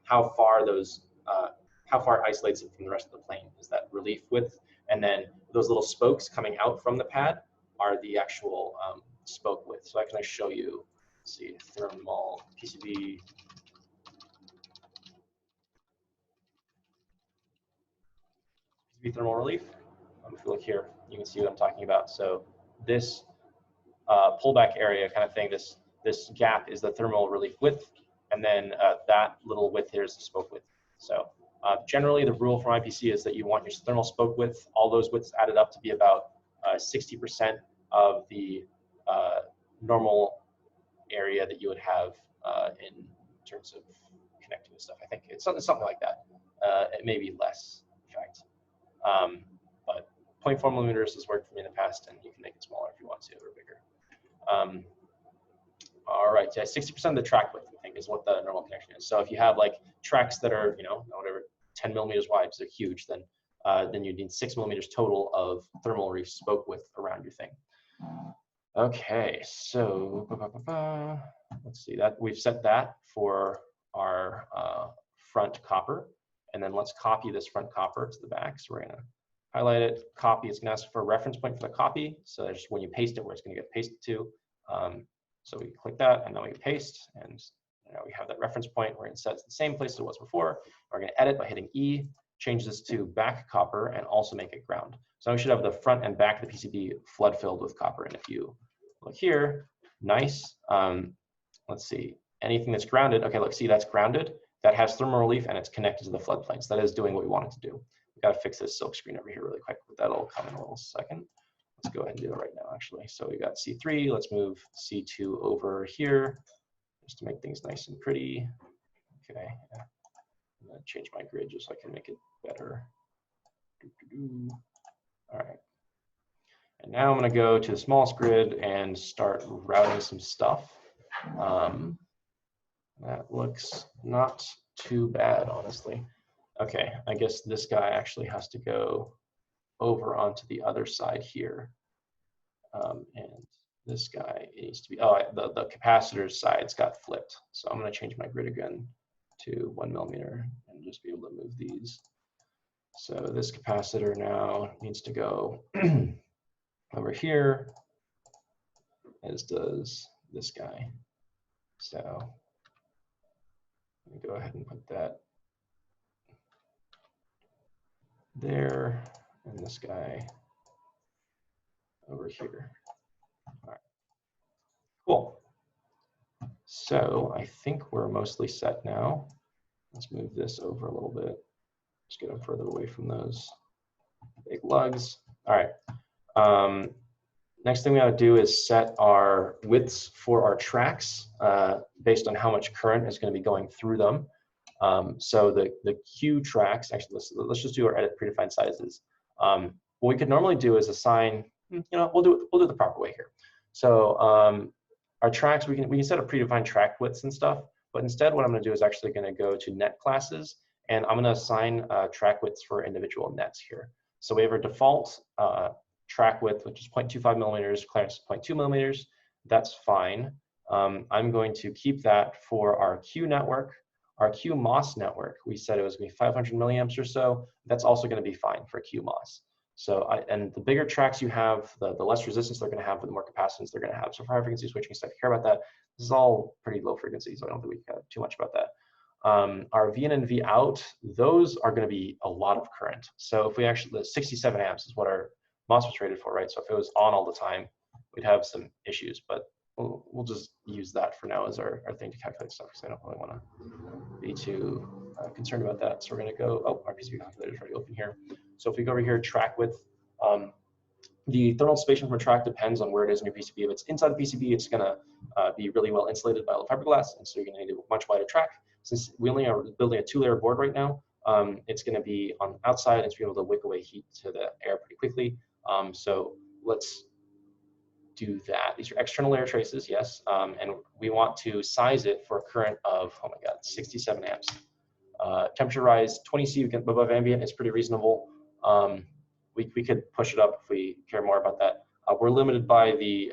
How far it isolates it from the rest of the plane is that relief width, and then those little spokes coming out from the pad are the actual spoke width. So I can show you. Let's see, thermal PCB. Thermal relief. If you look here, you can see what I'm talking about. So this pullback area kind of thing, this gap is the thermal relief width, and then that little width here is the spoke width. So generally, the rule for IPC is that you want your thermal spoke width, all those widths added up, to be about 60% of the normal area that you would have in terms of connecting with stuff. I think it's something like that. It may be less, in fact. But 0.4 millimeters has worked for me in the past, and you can make it smaller if you want to, or bigger. All right, yeah, 60% of the track width, I think, is what the normal connection is. So if you have like tracks that are, whatever, 10 millimeters wide, so they're huge, then you need 6 millimeters total of thermal relief spoke width around your thing. Okay, so let's see, that we've set that for our front copper, and then let's copy this front copper to the back. So we're gonna highlight it, copy. It's gonna ask for a reference point for the copy, so that's when you paste it, where it's gonna get pasted to. So we click that, and then we paste, and we have that reference point. We're gonna set it to the same place it was before. We're gonna edit by hitting E, change this to back copper, and also make it ground. So we should have the front and back of the PCB flood filled with copper. And if you look here, nice. Let's see, anything that's grounded. Okay, look, see, that's grounded. That has thermal relief, and it's connected to the flood planes. That is doing what we want it to do. We got to fix this silk screen over here really quick, but that'll come in a little second. Let's go ahead and do it right now, actually. So we got C3. Let's move C2 over here just to make things nice and pretty. Okay, I'm gonna change my grid just so I can make it better. All right. And now I'm gonna go to the smallest grid and start routing some stuff. That looks not too bad, honestly. Okay, I guess this guy actually has to go over onto the other side here. And this guy needs to be, the capacitor's sides got flipped. So I'm gonna change my grid again to 1 millimeter and just be able to move these. So this capacitor now needs to go over here, as does this guy. So let me go ahead and put that there, and this guy over here. All right, cool. So I think we're mostly set now. Let's move this over a little bit. Just get them further away from those big lugs. All right. Next thing we gotta do is set our widths for our tracks based on how much current is gonna be going through them. So the Q tracks, actually, let's just do our edit predefined sizes. What we could normally do is assign, we'll do it the proper way here. So our tracks, we can set a predefined track widths and stuff, but instead what I'm gonna do is actually gonna go to net classes, and I'm gonna assign track widths for individual nets here. So we have our default track width, which is 0.25 millimeters, clearance 0.2 millimeters. That's fine. I'm going to keep that for our Q network. Our QMOS network, we said it was going to be 500 milliamps or so. That's also going to be fine for QMOS. So, and the bigger tracks you have, the less resistance they're going to have, the more capacitance they're going to have. So for high frequency switching stuff, care about that. This is all pretty low frequency, so I don't think we care too much about that. Our V in and V out, those are going to be a lot of current. So if we actually, the 67 amps is what our MOS was rated for, right? So if it was on all the time, we'd have some issues, but we'll just use that for now as our thing to calculate stuff, because I don't really want to be too concerned about that. So we're going to go, our PCB calculator is already open here. So if we go over here, track width, the thermal dissipation from a track depends on where it is in your PCB. If it's inside the PCB, it's going to be really well insulated by fiberglass, and so you're going to need a much wider track. Since we only are building a 2-layer board right now, it's going to be on the outside, and it's be able to wick away heat to the air pretty quickly. So let's do that. These are external layer traces, yes, and we want to size it for a current of, oh my God, 67 amps. Temperature rise 20 C above ambient is pretty reasonable. We could push it up if we care more about that. We're limited by the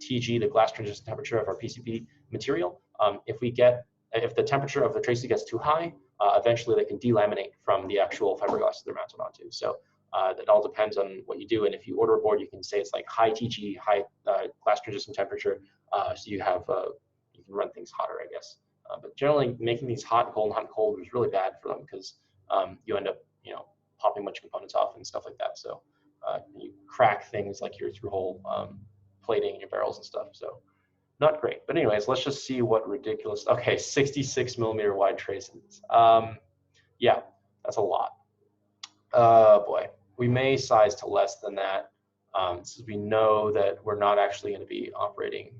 TG, the glass transition temperature of our PCB material. If the temperature of the traces gets too high, eventually they can delaminate from the actual fiberglass they're mounted onto. So that all depends on what you do. And if you order a board, you can say it's like high TG, high glass transition temperature. So you have you can run things hotter, I guess. But generally, making these hot and cold is really bad for them because you end up, popping a bunch of components off and stuff like that. So you crack things like your through-hole plating in your barrels and stuff. So not great. But anyways, let's just see what ridiculous. Okay, 66 millimeter wide traces. Yeah, that's a lot. Boy, we may size to less than that since we know that we're not actually going to be operating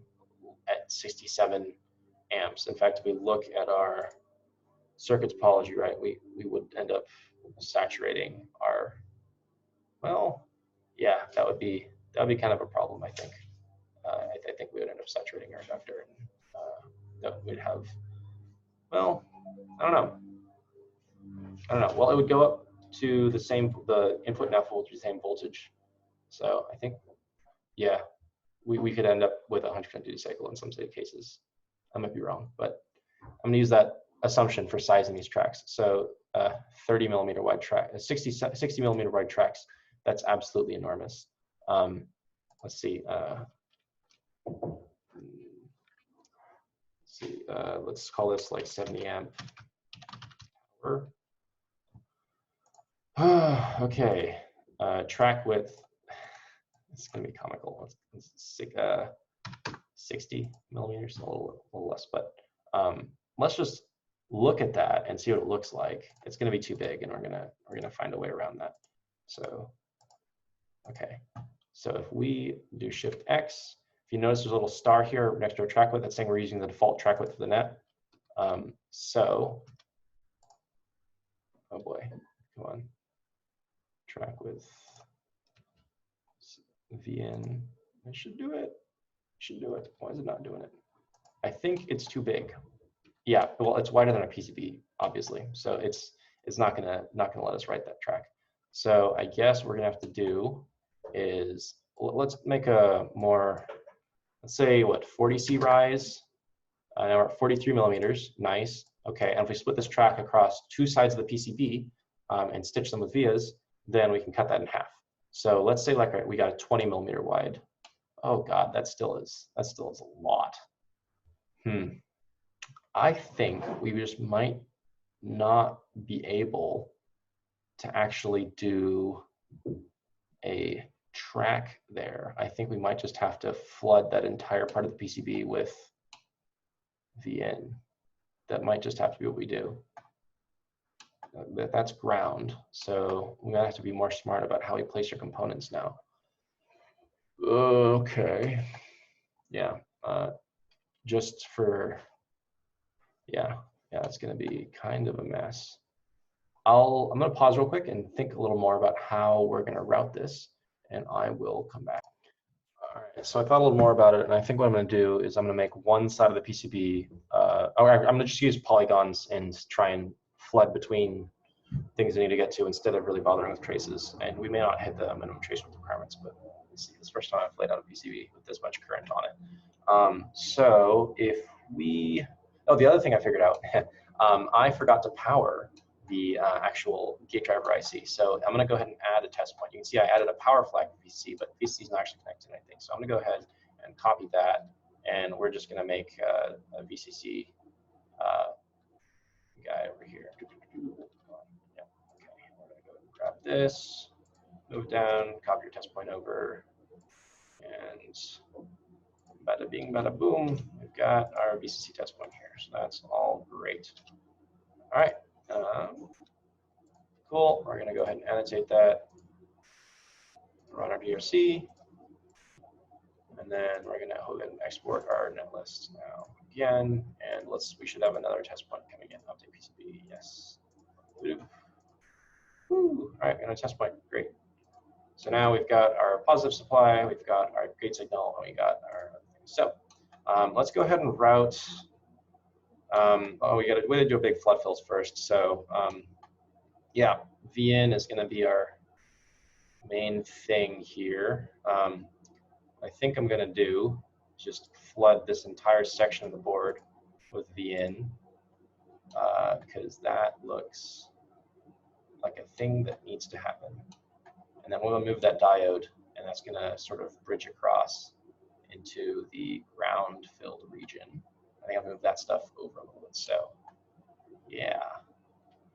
at 67 amps. In fact, if we look at our circuit topology, right, we would end up saturating our, well, yeah, that would be kind of a problem, I think. I think we would end up saturating our inductor, and that we'd have, well, I don't know. Well, it would go up to the input and output to the same voltage. So I think, yeah, we could end up with 100% duty cycle in some cases. I might be wrong, but I'm going to use that assumption for sizing these tracks. So 30 millimeter wide track, 60 millimeter wide tracks, that's absolutely enormous. Let's see. Let's call this like 70 amp power. Okay, track width. It's going to be comical. It's 60 millimeters, a little less, but let's just look at that and see what it looks like. It's going to be too big, and we're gonna find a way around that. So, okay. So if we do Shift X, if you notice there's a little star here next to our track width, that's saying we're using the default track width of the net. So, oh boy, come on. Track width, VN, it should do it. Why is it not doing it? I think it's too big. Yeah, well, it's wider than a PCB, obviously. So it's not gonna let us write that track. So I guess what we're gonna have to do is let's make a more, let's say what, 40 C rise. Now we're at 43 millimeters. Nice. Okay, and if we split this track across two sides of the PCB and stitch them with vias, then we can cut that in half. So let's say like we got a 20 millimeter wide. Oh God, that still is a lot. I think we just might not be able to actually do a track there. I think we might just have to flood that entire part of the PCB with VN. That might just have to be what we do. That's ground, so we're gonna have to be more smart about how we place your components now. Okay, yeah, just for, yeah, it's gonna be kind of a mess. I'm gonna pause real quick and think a little more about how we're gonna route this, and I will come back. All right, so I thought a little more about it, and I think what I'm gonna do is I'm gonna make one side of the PCB, I'm gonna just use polygons and try and flood between things I need to get to instead of really bothering with traces. And we may not hit the minimum trace width requirements, but let's see, this first time I've laid out a PCB with this much current on it. So if we, the other thing I figured out, I forgot to power the actual gate driver IC. So I'm gonna go ahead and add a test point. You can see I added a power flag to VCC, but VCC is not actually connected to anything. So I'm gonna go ahead and copy that, and we're just gonna make a VCC guy over here. Grab this, move down, copy your test point over, and bada bing, bada boom, we've got our VCC test point here. So that's all great. All right, cool. We're gonna go ahead and annotate that, run our DRC, and then we're gonna go ahead and export our netlist now again, and we should have another test point coming in. Update PCB, yes. Woo. All right, got a test point, great. So now we've got our positive supply, we've got our gate signal, and we got our other things. So let's go ahead and route. We got to do a big flood fills first. So yeah, VN is going to be our main thing here. I think I'm going to do just flood this entire section of the board with VN because that looks like a thing that needs to happen. And then we'll move that diode, and that's going to sort of bridge across into the ground-filled region. I think I'll move that stuff over a little bit. So yeah,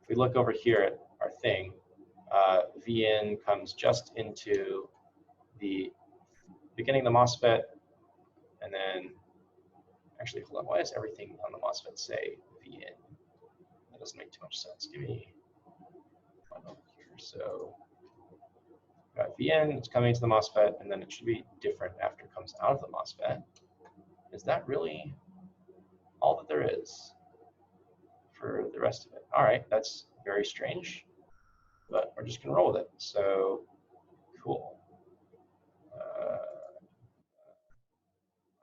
if we look over here at our thing, VN comes just into the beginning of the MOSFET, and then, actually, hold on, why does everything on the MOSFET say VN? That doesn't make too much sense. Give me one over here. So got VN, it's coming to the MOSFET, and then it should be different after it comes out of the MOSFET. Is that really all that there is for the rest of it? All right, that's very strange, but we're just gonna roll with it. So cool.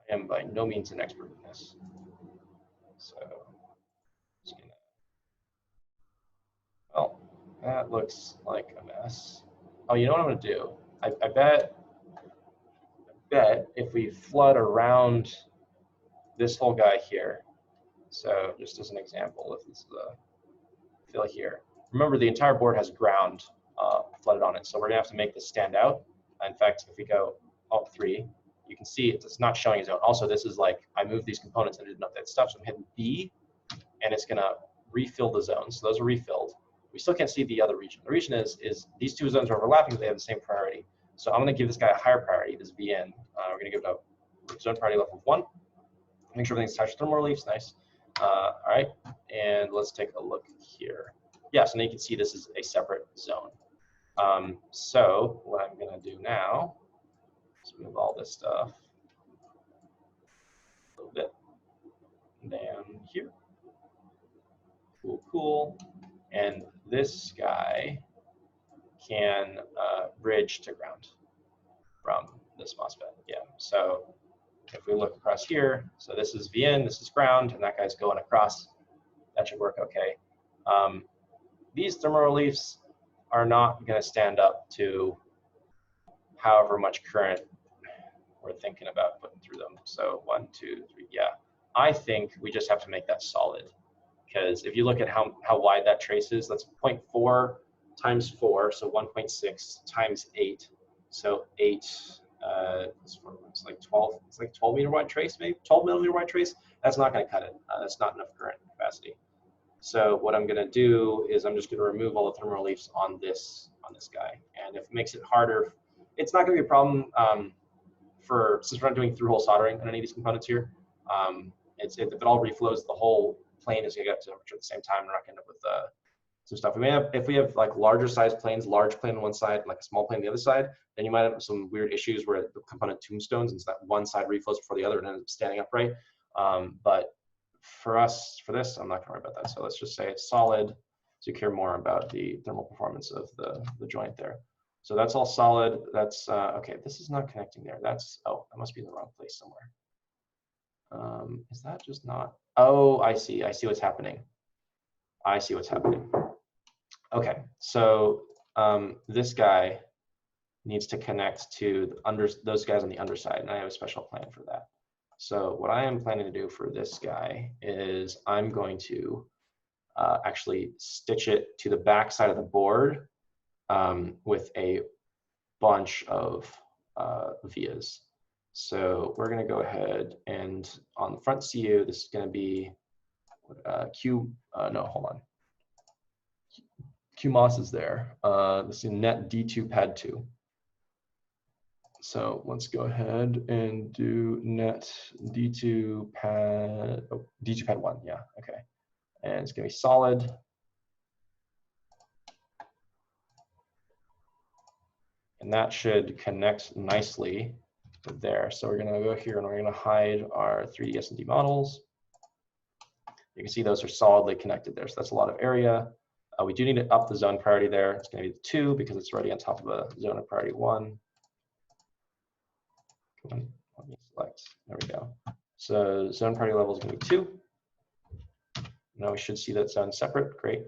I am by no means an expert in this, so just gonna. Well, that looks like a mess. Oh, you know what I'm gonna do? I bet if we flood around this whole guy here, so just as an example, if this is a fill here, remember the entire board has ground flooded on it, so we're gonna have to make this stand out. In fact, if we go Alt 3, you can see it's not showing a zone. Also, this is like, I moved these components and didn't update stuff, so I'm hitting B, and it's gonna refill the zones. So those are refilled. We still can't see the other region. The region is these two zones are overlapping, but they have the same priority. So I'm gonna give this guy a higher priority, this VN. We're gonna give it a zone priority level of 1. Make sure everything's attached to thermal reliefs, nice. All right, and let's take a look here. Yeah, so now you can see this is a separate zone. So what I'm gonna do now is move all this stuff a little bit down here. Cool, cool. And this guy can bridge to ground from this MOSFET. Yeah, so if we look across here, so this is VN, this is ground, and that guy's going across. That should work okay. These thermal reliefs are not going to stand up to however much current we're thinking about putting through them. So 1, 2, 3, yeah. I think we just have to make that solid, because if you look at how wide that trace is, that's 0.4 times 4, so 1.6 times 8, so 8. It's like 12. It's like 12 meter wide trace, maybe 12 millimeter wide trace. That's not going to cut it. That's not enough current capacity. So what I'm going to do is I'm just going to remove all the thermal reliefs on this guy, and if it makes it harder, it's not going to be a problem since we're not doing through-hole soldering on any of these components here. If it all reflows, the whole plane is going to get to temperature at the same time. We're not going to end up with some stuff. If we have like larger size planes, large plane on one side, and like a small plane on the other side, then you might have some weird issues where the component tombstones, and so that one side reflows before the other and ends up standing upright. But for this, I'm not going to worry about that. So let's just say it's solid to care more about the thermal performance of the joint there. So that's all solid. That's okay. This is not connecting there. Oh, that must be in the wrong place somewhere. Is that just not? Oh, I see. I see what's happening. I see what's happening. Okay, so this guy needs to connect to those guys on the underside, and I have a special plan for that. So what I am planning to do for this guy is I'm going to actually stitch it to the back side of the board with a bunch of vias. So we're going to go ahead and on the front CU, this is going to be no, hold on. QMOS is there. This is net D2 pad 2. So let's go ahead and do net D2 pad, D2 pad 1, yeah, okay. And it's gonna be solid. And that should connect nicely there. So we're gonna go here and we're gonna hide our 3D S&D models. You can see those are solidly connected there, so that's a lot of area. We do need to up the zone priority there. It's going to be 2 because it's already on top of a zone of priority 1. Let me select. There we go. So zone priority level is going to be 2. Now we should see that zone separate. Great.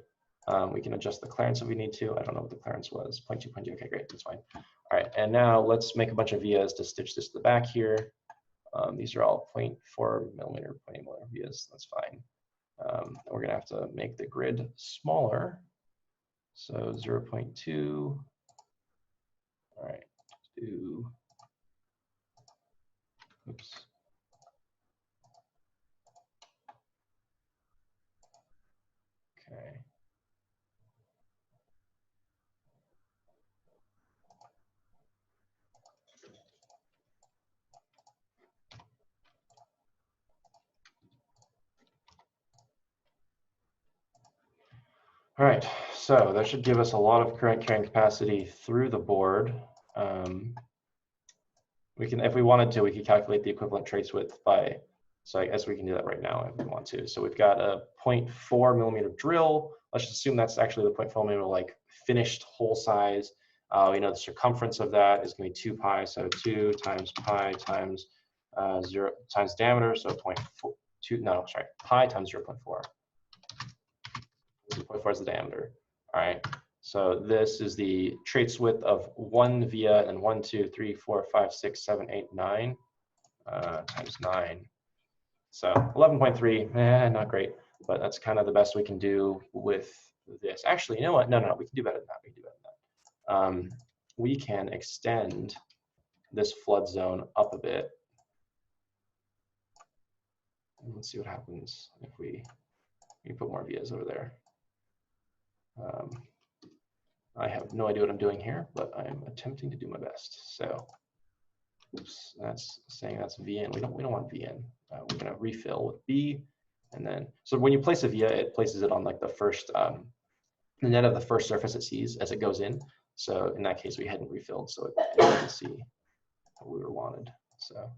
We can adjust the clearance if we need to. I don't know what the clearance was. 0.2, 0.2. Okay, great. That's fine. All right. And now let's make a bunch of vias to stitch this to the back here. These are all 0.4 millimeter, 0.8 millimeter vias. That's fine. We're going to have to make the grid smaller. So 0.2. All right. Do. Oops. Okay. All right, so that should give us a lot of current carrying capacity through the board. We can, if we wanted to, we could calculate the equivalent trace width by, so I guess we can do that right now if we want to. So we've got a 0.4 millimeter drill. Let's just assume that's actually the 0.4 millimeter like finished hole size. We know the circumference of that is going to be 2 pi, so 2 times pi times 0 times diameter, so 0.2, no, sorry, pi times 0.4. 0.4 is the diameter. All right. So this is the trace width of 1 via and 1, 2, 3, 4, 5, 6, 7, 8, 9 times 9. So 11.3, not great, but that's kind of the best we can do with this. Actually, you know what? No, we can do better than that. We can do better than that. We can extend this flood zone up a bit. And let's see what happens if we put more vias over there. I have no idea what I'm doing here, but I'm attempting to do my best. So, oops, that's saying that's VN. We don't want VN. We're going to refill with B, and then so when you place a via, it places it on like the first the net of the first surface it sees as it goes in. So in that case, we hadn't refilled, so it didn't see what we were wanted. So,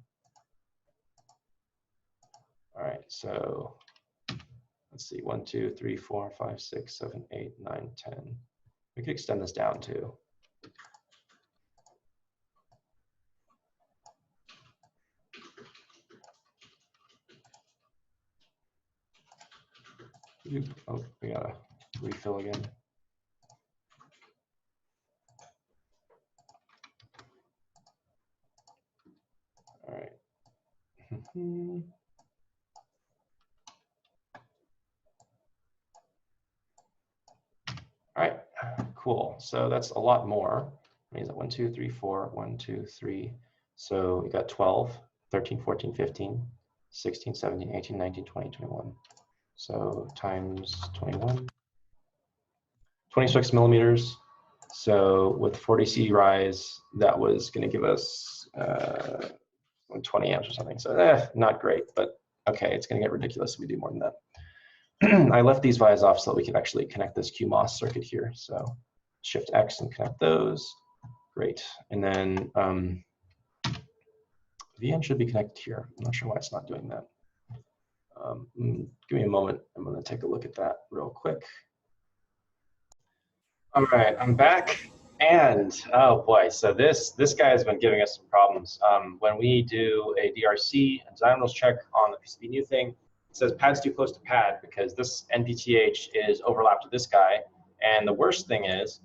all right, so let's see, 1, 2, 3, 4, 5, 6, 7, 8, 9, 10. We could extend this down too. Oh, we gotta refill again. All right. All right, cool. So that's a lot more. Is that 1, 2, 3, 4, 1, 2, 3. So we got 12, 13, 14, 15, 16, 17, 18, 19, 20, 21. So times 21, 26 millimeters. So with 40C rise, that was going to give us 20 amps or something. So not great, but okay, it's going to get ridiculous if we do more than that. I left these vias off so that we could actually connect this QMOS circuit here. So Shift X and connect those. Great. And then VN should be connected here. I'm not sure why it's not doing that. Give me a moment. I'm going to take a look at that real quick. All right, I'm back. And oh boy, so this guy has been giving us some problems. When we do a DRC, a design rules check on the PCB new thing, it says pad's too close to pad because this NPTH is overlapped to this guy. And the worst thing is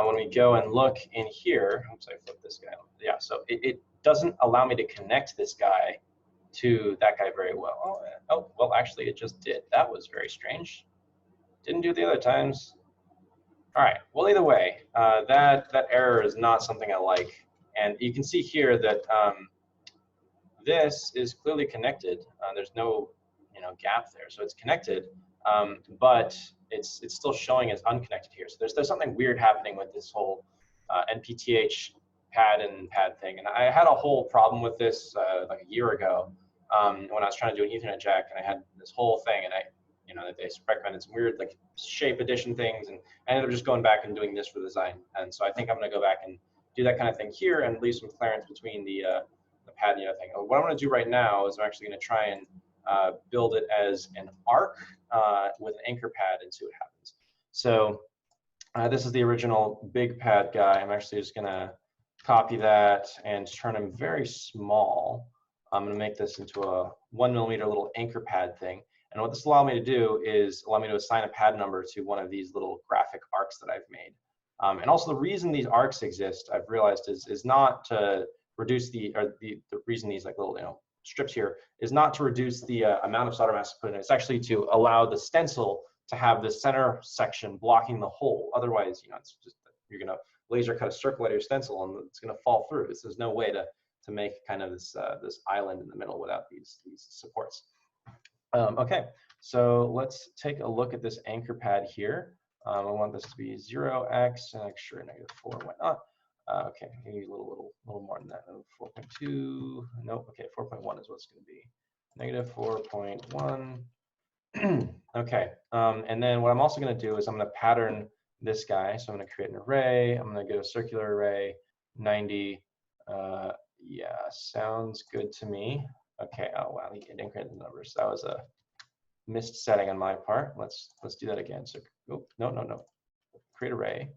when we go and look in here, oops, I flipped this guy. Yeah, so it doesn't allow me to connect this guy to that guy very well. Oh, well, actually, it just did. That was very strange. Didn't do it the other times. All right, well, either way, that error is not something I like. And you can see here that this is clearly connected. There's no gap there, so it's connected, but it's still showing as unconnected here. So there's something weird happening with this whole NPTH pad and pad thing. And I had a whole problem with this like a year ago when I was trying to do an Ethernet jack, and I had this whole thing, and they recommended some weird like shape addition things, and I ended up just going back and doing this for the design. And so I think I'm going to go back and do that kind of thing here and leave some clearance between the pad and the other thing. What I'm going to do right now is I'm actually going to try and build it as an arc with an anchor pad and see what happens. So this is the original big pad guy. I'm actually just gonna copy that and turn him very small. I'm gonna make this into a 1 millimeter little anchor pad thing. And what this allows me to do is allow me to assign a pad number to one of these little graphic arcs that I've made. And also the reason these arcs exist, I've realized, is not to reduce the reason these like little strips here is not to reduce the amount of solder mask to put in. It's actually to allow the stencil to have the center section blocking the hole. Otherwise, it's just you're gonna laser cut a circle out of your stencil and it's gonna fall through. There's no way to make kind of this this island in the middle without these supports. Okay, so let's take a look at this anchor pad here. I want this to be 0x, sure, -4, why not? Okay, maybe a little more than that. 4.2. Nope. Okay, 4.1 is what it's going to be. -4.1. Okay, and then what I'm also going to do is I'm going to pattern this guy. So I'm going to create an array. I'm going to go circular array 90. Yeah, sounds good to me. Okay. Oh wow, it didn't create the numbers. That was a missed setting on my part. Let's do that again. So oh, no. Create array.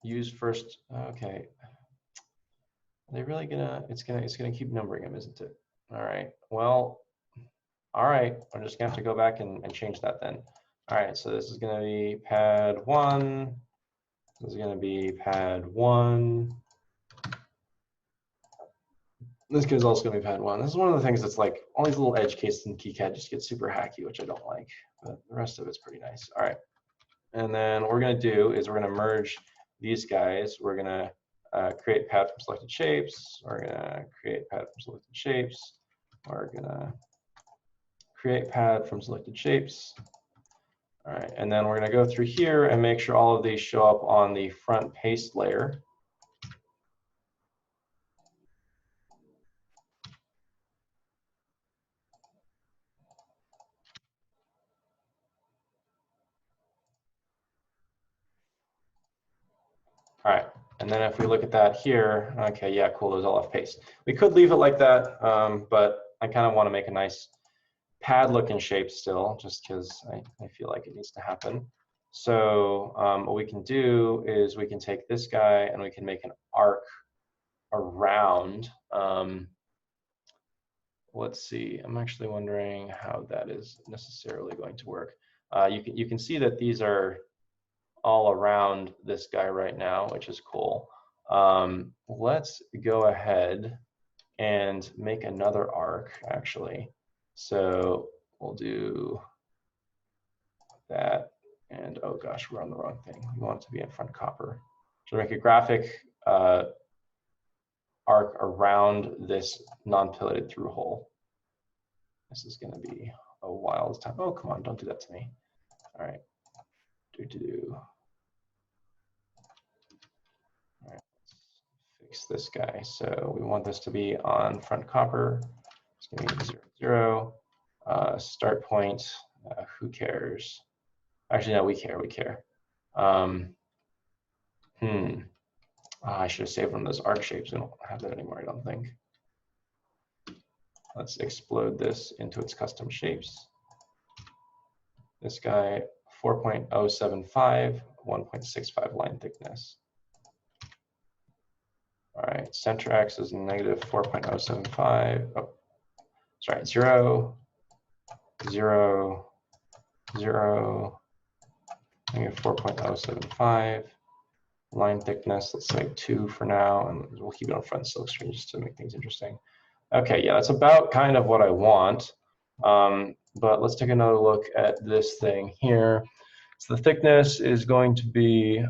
Use first. Okay. Are they really gonna? It's gonna keep numbering them, isn't it? All right. Well. All right. I'm just gonna have to go back and change that then. All right. So this is gonna be pad 1. This is gonna be pad 1. This is also going to be pad 1. This is one of the things that's like all these little edge cases in KiCAD just get super hacky, which I don't like, but the rest of it's pretty nice. All right. And then what we're going to do is we're going to merge these guys. We're going to create pad from selected shapes. We're going to create pad from selected shapes. We're going to create pad from selected shapes. All right. And then we're going to go through here and make sure all of these show up on the front paste layer. All right, and then if we look at that here, okay, yeah, cool, those all have paste. We could leave it like that, but I kind of want to make a nice pad-looking shape still, just because I feel like it needs to happen. So what we can do is we can take this guy and we can make an arc around. Let's see, I'm actually wondering how that is necessarily going to work. You can see that these are all around this guy right now, which is cool. Let's go ahead and make another arc, actually. So we'll do that. And oh gosh, we're on the wrong thing. We want it to be in front copper. So make a graphic arc around this non-pivoted through hole. This is going to be a while this time. Oh, come on, don't do that to me. All right. All right, let's fix this guy. So we want this to be on front copper. It's going to be 0, 0. Start point, who cares? Actually, no, we care. I should have saved one of those arc shapes. We don't have that anymore, I don't think. Let's explode this into its custom shapes. This guy, 4.075, 1.65 line thickness. All right, center X is -4.075. Oh, sorry, 0, 0, 0, -4.075. Line thickness, let's say 2 for now, and we'll keep it on front silk screen just to make things interesting. Okay, yeah, that's about kind of what I want. But let's take another look at this thing here. So the thickness is going to be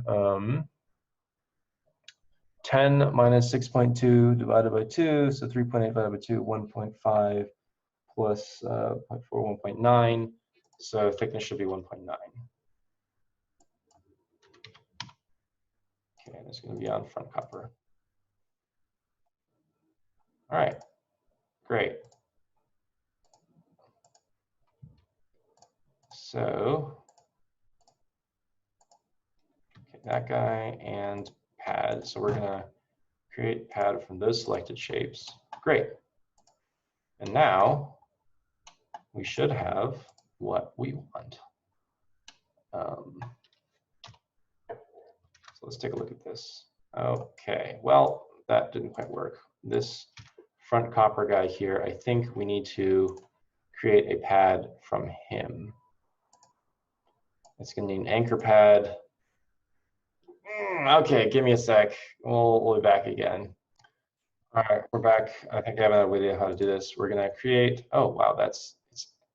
10 minus 6.2 divided by 2, so 3.8 divided by 2, 1.5 plus 0.4, 1.9. So thickness should be 1.9. Okay, and it's going to be on front copper. All right, great. So okay, that guy and pad. So we're going to create pad from those selected shapes. Great. And now we should have what we want. So let's take a look at this. Okay, well, that didn't quite work. This front copper guy here, I think we need to create a pad from him. It's going to need an anchor pad. Okay, give me a sec. We'll be back again. All right, we're back. I think I have another idea how to do this. We're going to create, oh, wow, it's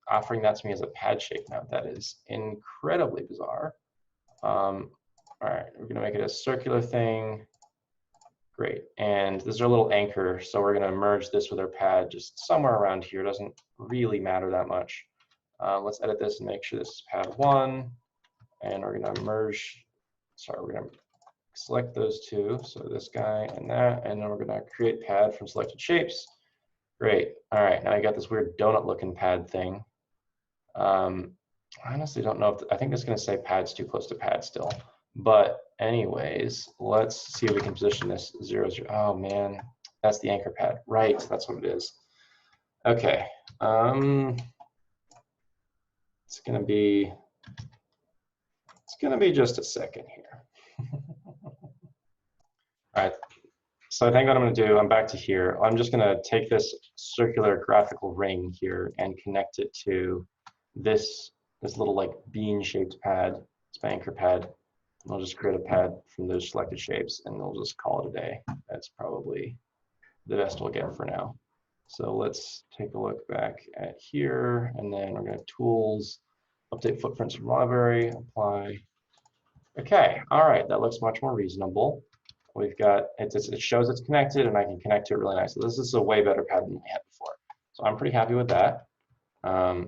offering that to me as a pad shape now. That is incredibly bizarre. All right, we're going to make it a circular thing. Great, and this is our little anchor, so we're going to merge this with our pad just somewhere around here. It doesn't really matter that much. Let's edit this and make sure this is pad 1, and we're going to merge, sorry, we're going to select those two, so this guy and that, and then we're going to create pad from selected shapes. Great, all right, now I got this weird donut looking pad thing. I honestly don't know if, I think it's going to say pad's too close to pad still. But anyways, let's see if we can position this 0, 0. Oh man, that's the anchor pad. Right, that's what it is. Okay. It's gonna be just a second here. All right. So I think what I'm gonna do, I'm back to here. I'm just gonna take this circular graphical ring here and connect it to this little like bean-shaped pad. It's my anchor pad. I'll just create a pad from those selected shapes and we'll just call it a day. That's probably the best we'll get for now. So let's take a look back at here, and then we're going to tools, update footprints from library, apply. Okay, all right, that looks much more reasonable. We've got, it shows it's connected and I can connect to it really nicely. This is a way better pad than we had before. So I'm pretty happy with that. All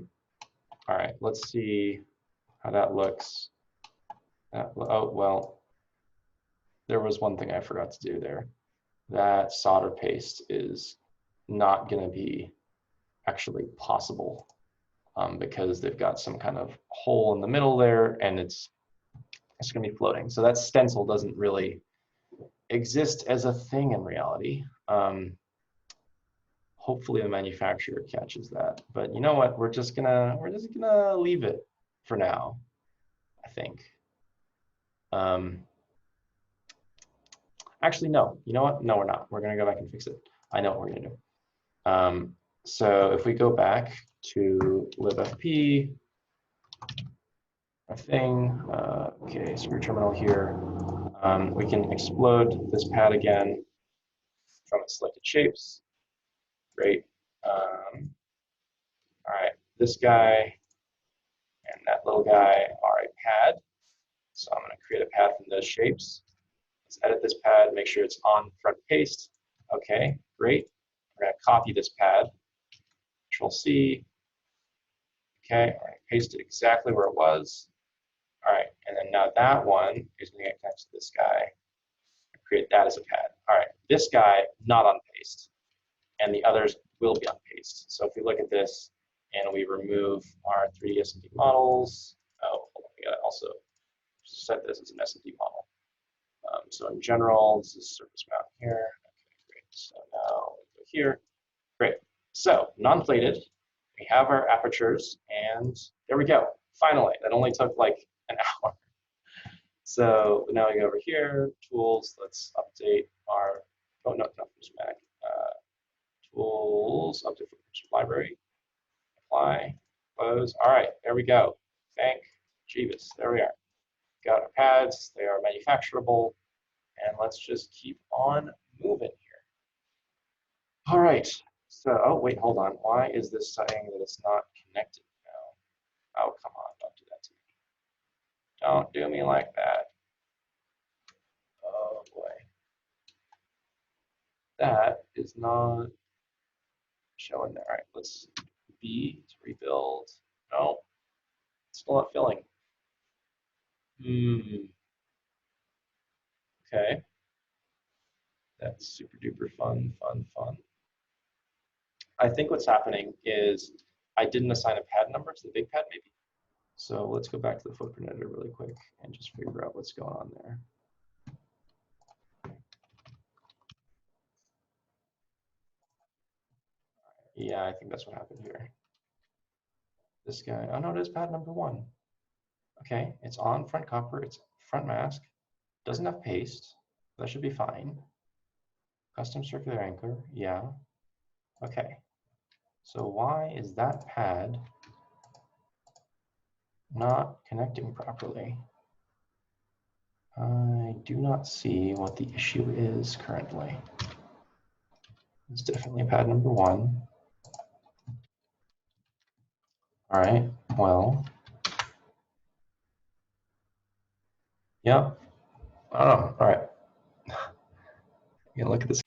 right, let's see how that looks. Oh, well, there was one thing I forgot to do there. That solder paste is not going to be actually possible because they've got some kind of hole in the middle there and it's going to be floating. So that stencil doesn't really exist as a thing in reality. Hopefully the manufacturer catches that. But you know what? We're just gonna leave it for now, I think. Actually, no. You know what? No, we're not. We're gonna go back and fix it. I know what we're gonna do. So if we go back to libfp, our thing, okay, screw terminal here. We can explode this pad again from its selected shapes. Great. All right, this guy and that little guy are a pad. So I'm going to create a pad from those shapes. Let's edit this pad, make sure it's on front paste. Okay, great. We're going to copy this pad. Control C. Okay, all right, paste it exactly where it was. All right, and then now that one is going to get connected to this guy. Create that as a pad. All right, this guy not on paste, and the others will be on paste. So if we look at this and we remove our 3D SMD models, oh, hold on, we got to also set this as an SMD model. So in general, this is surface mount here. Okay, great. So now we go here. Great. So non-plated, we have our apertures, and there we go. Finally, that only took like an hour. So now we go over here, tools, let's update our, oh no, just back. Tools, update library, apply, close. All right, there we go. Thank Jeebus, there we are. Got our pads, they are manufacturable, and let's just keep on moving here. All right, so, oh wait, hold on. Why is this saying that it's not connected now? Oh, come on, don't do that to me. Don't do me like that. Oh boy. That is not showing there. All right, let's B to rebuild. No, still not filling. Okay. That's super duper fun. I think what's happening is I didn't assign a pad number to the big pad maybe. So let's go back to the footprint editor really quick and just figure out what's going on there. Yeah, I think that's what happened here. This guy, oh no, it is pad number 1. Okay, it's on front copper, it's front mask, doesn't have paste, that should be fine. Custom circular anchor, yeah. Okay, so why is that pad not connecting properly? I do not see what the issue is currently. It's definitely pad number 1. All right, well, yeah, I don't know. All right, you can look at this.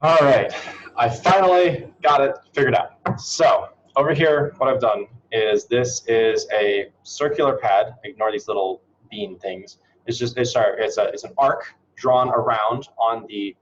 All right, I finally got it figured out. So over here, what I've done is this is a circular pad. Ignore these little bean things. It's an arc drawn around on the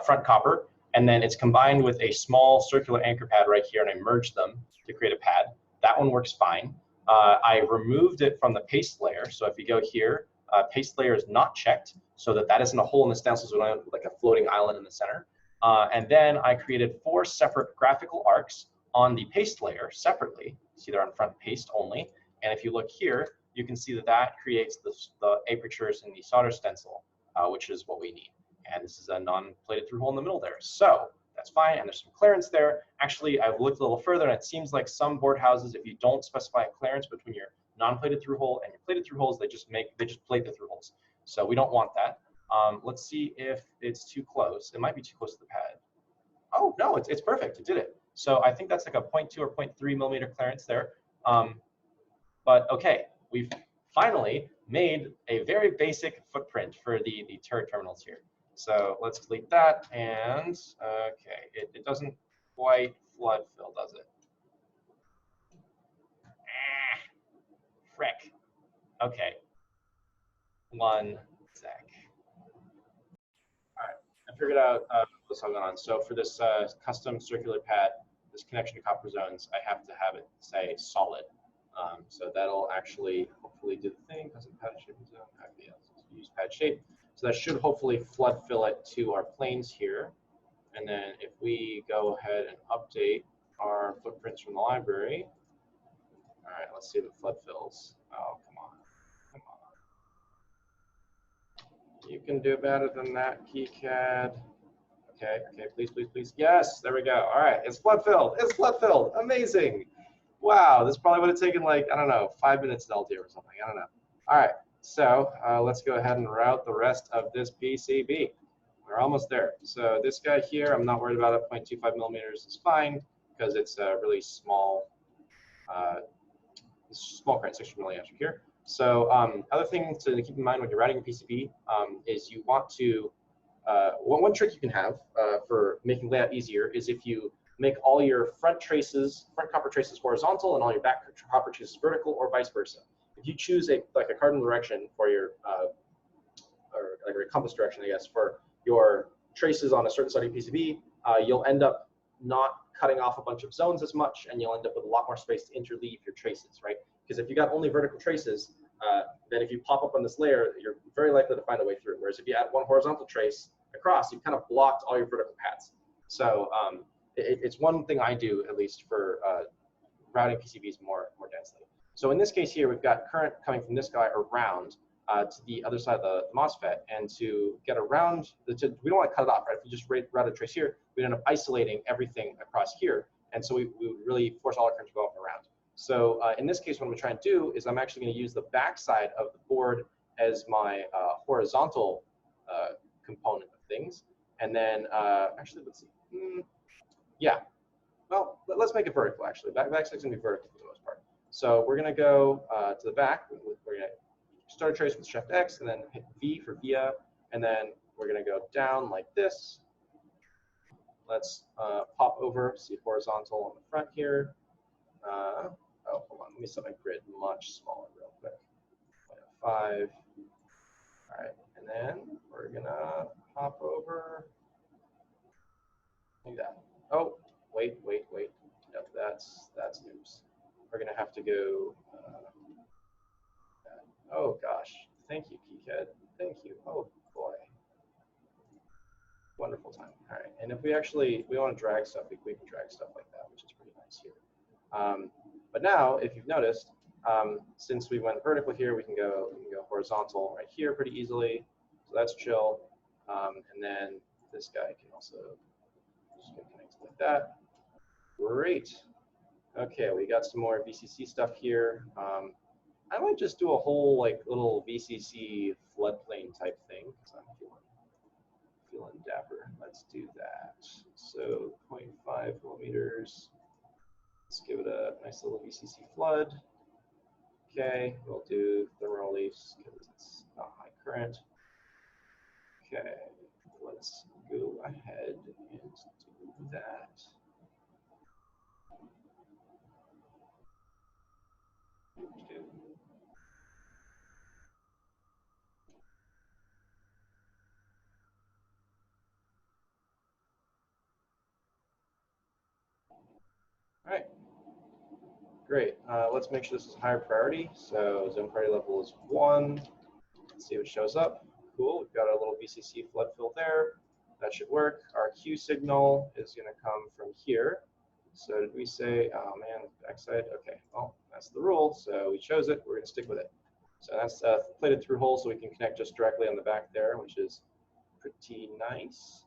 front copper, and then it's combined with a small circular anchor pad right here, and I merged them to create a pad. That one works fine. I removed it from the paste layer. So if you go here, paste layer is not checked, so that isn't a hole in the stencil, so we don't have like a floating island in the center. And then I created 4 separate graphical arcs on the paste layer separately. See, they're on front paste only. And if you look here, you can see that creates the apertures in the solder stencil, which is what we need. And this is a non-plated through hole in the middle there. So that's fine, and there's some clearance there. Actually, I've looked a little further, and it seems like some board houses, if you don't specify a clearance between your non-plated through hole and your plated through holes, they just plate the through holes. So we don't want that. Let's see if it's too close. It might be too close to the pad. Oh, no, it's perfect. It did it. So I think that's like a 0.2 or 0.3 millimeter clearance there. But OK, we've finally made a very basic footprint for the turret terminals here. So let's delete that. And OK, it doesn't quite flood fill, does it? Frick. OK. 1 sec. All right, I figured out what's going on. So for this custom circular pad, this connection to copper zones, I have to have it say solid. So that'll actually hopefully do the thing. Custom pad shape zone. Okay, let's use pad shape. So that should hopefully flood fill it to our planes here. And then if we go ahead and update our footprints from the library, all right, let's see the flood fills. Oh, come on. Come on. You can do better than that, KiCAD. Okay, please, please, please. Yes, there we go. All right, it's flood filled. It's flood filled. Amazing. Wow, this probably would have taken like, I don't know, 5 minutes in LD or something. I don't know. All right, so let's go ahead and route the rest of this PCB. We're almost there. So this guy here, I'm not worried about it. 0.25 millimeters is fine because it's a really small current, 600 milliamps here. So other thing to keep in mind when you're routing a PCB is you want to one trick you can have for making layout easier is if you make all your front copper traces horizontal and all your back copper traces vertical, or vice versa. If you choose a cardinal direction for your, or like a compass direction, I guess, for your traces on a certain side of your PCB, you'll end up not cutting off a bunch of zones as much, and you'll end up with a lot more space to interleave your traces, right? Because if you got only vertical traces, then if you pop up on this layer, you're very likely to find a way through. Whereas if you add one horizontal trace across, you've kind of blocked all your vertical paths. So it's one thing I do, at least, for routing PCBs more densely. So in this case here, we've got current coming from this guy around to the other side of the MOSFET, and to get around, we don't want to cut it off, right? If we just route a trace here, we'd end up isolating everything across here, and so we would really force all our current to go up and around. So in this case, what I'm trying to do is I'm actually going to use the back side of the board as my horizontal component of things, and then actually, let's see. Yeah, well, let's make it vertical, actually. Backside's going to be vertical for the most part. So we're going to go to the back. We're going to start a trace with Shift X, and then hit V for via, and then we're going to go down like this. Let's pop over, see horizontal on the front here. Oh, hold on. Let me set my grid much smaller real quick. 5. All right, and then we're going to hop over. Like that. Oh, wait. No, that's news. We're going to have to go. Oh, gosh. Thank you, KiCAD. Thank you. Oh, boy. Wonderful time. All right. And if we want to drag stuff, we can drag stuff like that, which is pretty nice here. But now, if you've noticed, Since we went vertical here, we can go horizontal right here pretty easily. So that's chill. And then this guy can also just get connected like that. Great. Okay, we got some more VCC stuff here. I might just do a whole like little VCC floodplain type thing because I'm feeling dapper. Let's do that. So 0.5 millimeters. Let's give it a nice little VCC flood. Okay, we'll do thermal reliefs because it's not high current. Okay, let's go ahead and do that. All right, great. Let's make sure this is higher priority. So zone priority level is 1. Let's see what shows up. Cool, we've got our little VCC flood fill there. That should work. Our Q signal is going to come from here. So did we say, oh man, backside? Okay, well, that's the rule. So we chose it. We're going to stick with it. So that's a plated through hole, so we can connect just directly on the back there, which is pretty nice.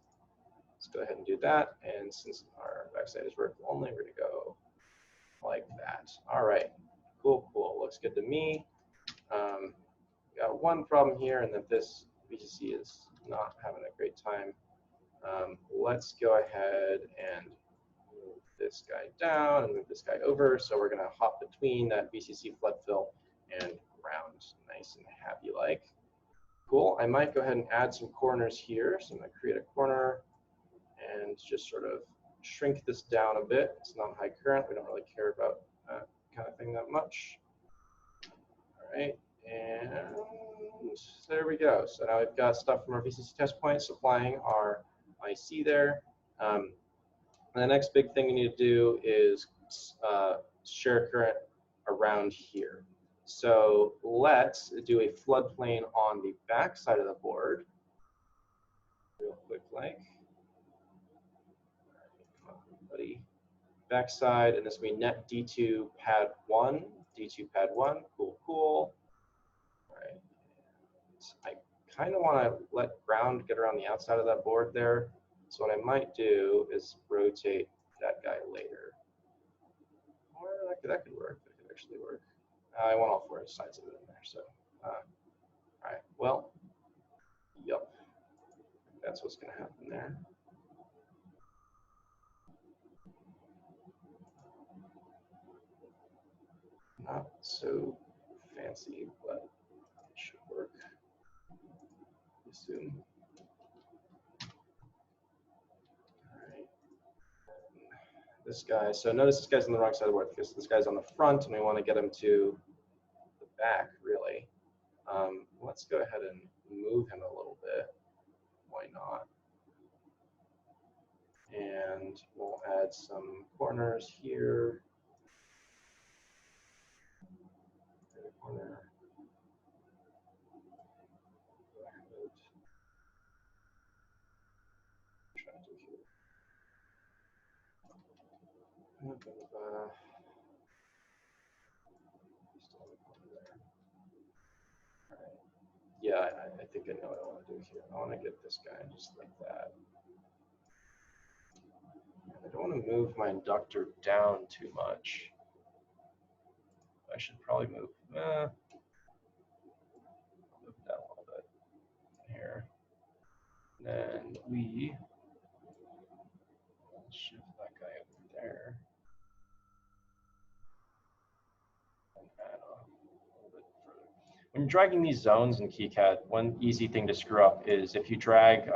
Let's go ahead and do that. And since our backside is vertical only, we're going to go like that. All right, cool, cool. Looks good to me. Got one problem here, and that this VCC is not having a great time. Let's go ahead and move this guy down and move this guy over. So we're going to hop between that VCC flood fill and ground, nice and happy like. Cool. I might go ahead and add some corners here. So I'm going to create a corner and just sort of shrink this down a bit. It's not high current. We don't really care about that kind of thing that much. All right. And there we go. So now we've got stuff from our VCC test point supplying our IC there. And the next big thing we need to do is share current around here. So let's do a floodplain on the back side of the board. Real quick, like. Come on, buddy. Backside, and this will be net D2 pad 1. D2 pad 1. Cool, cool. All right. I kind of want to let ground get around the outside of that board there. So what I might do is rotate that guy later. Or that could work. That could actually work. I want all 4 sides of it in there. So, all right. Well, yep. That's what's going to happen there. Not so fancy, but it should work. I assume. This guy, so notice this guy's on the wrong side of the board because this guy's on the front and we want to get him to the back, really. Let's go ahead and move him a little bit. Why not? And we'll add some corners here. Corner. Yeah, I think I know what I want to do here. I want to get this guy just like that. I don't want to move my inductor down too much. I should probably move that a little bit here. Then we shift that guy over there. And add on a little bit further. When you're dragging these zones in KiCAD, one easy thing to screw up is if you drag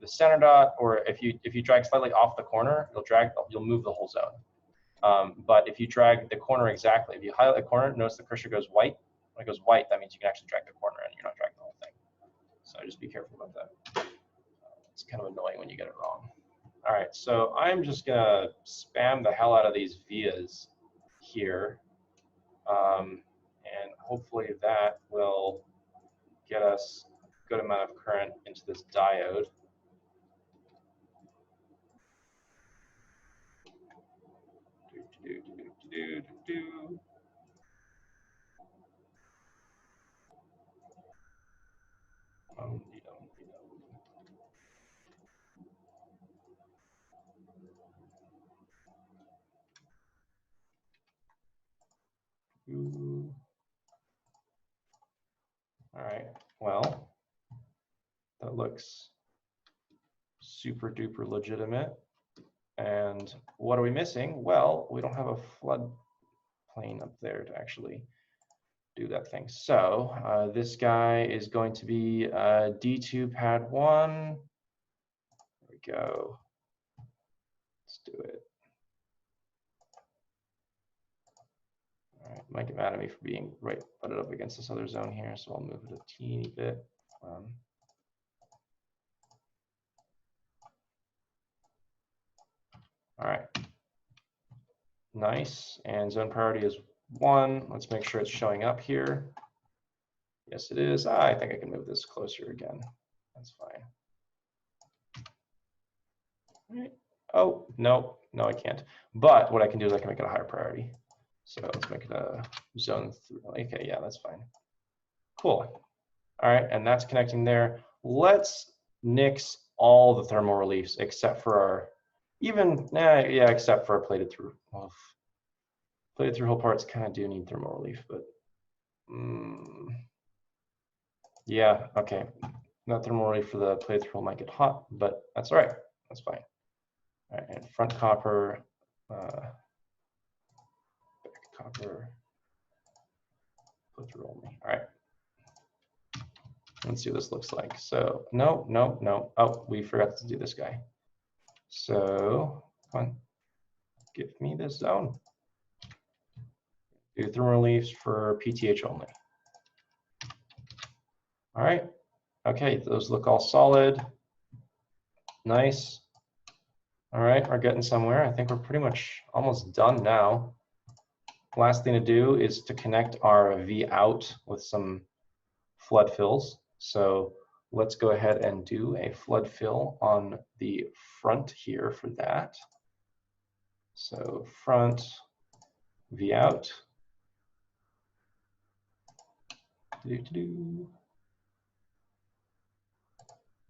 the center dot, or if you drag slightly off the corner, you'll move the whole zone. But if you drag the corner exactly, if you highlight the corner, notice the cursor goes white. When it goes white, that means you can actually drag the corner in. You're not dragging the whole thing. So just be careful about that. It's kind of annoying when you get it wrong. All right, so I'm just gonna spam the hell out of these vias here, and hopefully that will get us a good amount of current into this diode. All right, well, that looks super duper legitimate. And what are we missing? Well, we don't have a flood plane up there to actually do that thing. So this guy is going to be D2 pad 1. There we go. Let's do it. All right, might get mad at me for being right butted up against this other zone here, so I'll move it a teeny bit. All right, nice. And zone priority is 1. Let's make sure it's showing up here. Yes, it is. I think I can move this closer again. That's fine. All right. Oh, no, I can't. But what I can do is I can make it a higher priority. So let's make it a zone 3. Okay, yeah, that's fine. Cool. All right, and that's connecting there. Let's nix all the thermal reliefs except for our, except for our plated through. Well, plated through hole parts kind of do need thermal relief, but yeah, okay. Not thermal relief for the plated through hole might get hot, but that's all right. That's fine. All right, and front copper, back copper, put through only. All right. Let's see what this looks like. So no. Oh, we forgot to do this guy. So come on, give me this zone. Do thermal reliefs for PTH only. All right. Okay, those look all solid. Nice. All right, we're getting somewhere. I think we're pretty much almost done now. Last thing to do is to connect our V out with some flood fills. So let's go ahead and do a flood fill on the front here for that. So front, V out. I'm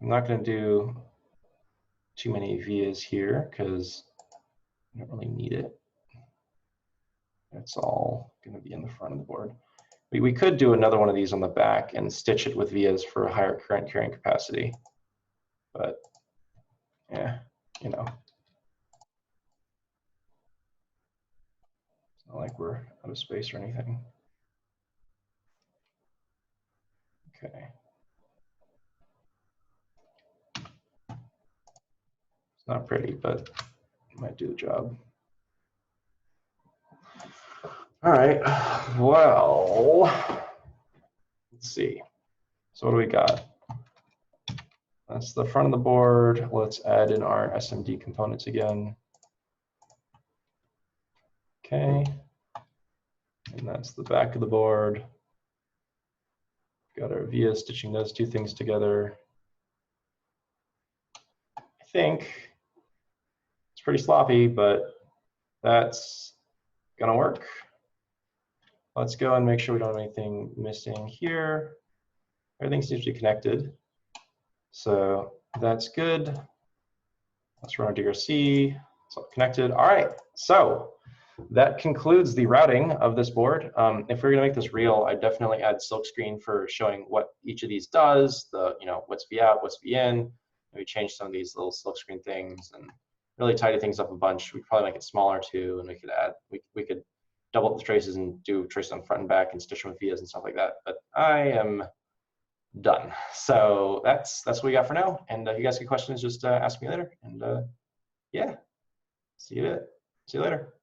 not going to do too many vias here because I don't really need it. It's all going to be in the front of the board. We could do another one of these on the back and stitch it with vias for a higher current carrying capacity. But yeah, you know, it's not like we're out of space or anything. Okay. It's not pretty, but it might do the job. All right, well, let's see. So what do we got? That's the front of the board. Let's add in our SMD components again. Okay, and that's the back of the board. Got our via stitching those two things together. I think it's pretty sloppy, but that's gonna work. Let's go and make sure we don't have anything missing here. Everything seems to be connected. So that's good. Let's run our DRC. It's all connected. All right, so that concludes the routing of this board. If we're gonna make this real, I'd definitely add silkscreen for showing what each of these does, what's V out, what's V in. Maybe change some of these little silkscreen things and really tidy things up a bunch. We could probably make it smaller too, and we could add, we could double up the traces and do traces on front and back and stitch them with vias and stuff like that. But I am done. So that's what we got for now. And if you guys have questions, just ask me later. And yeah, see you later.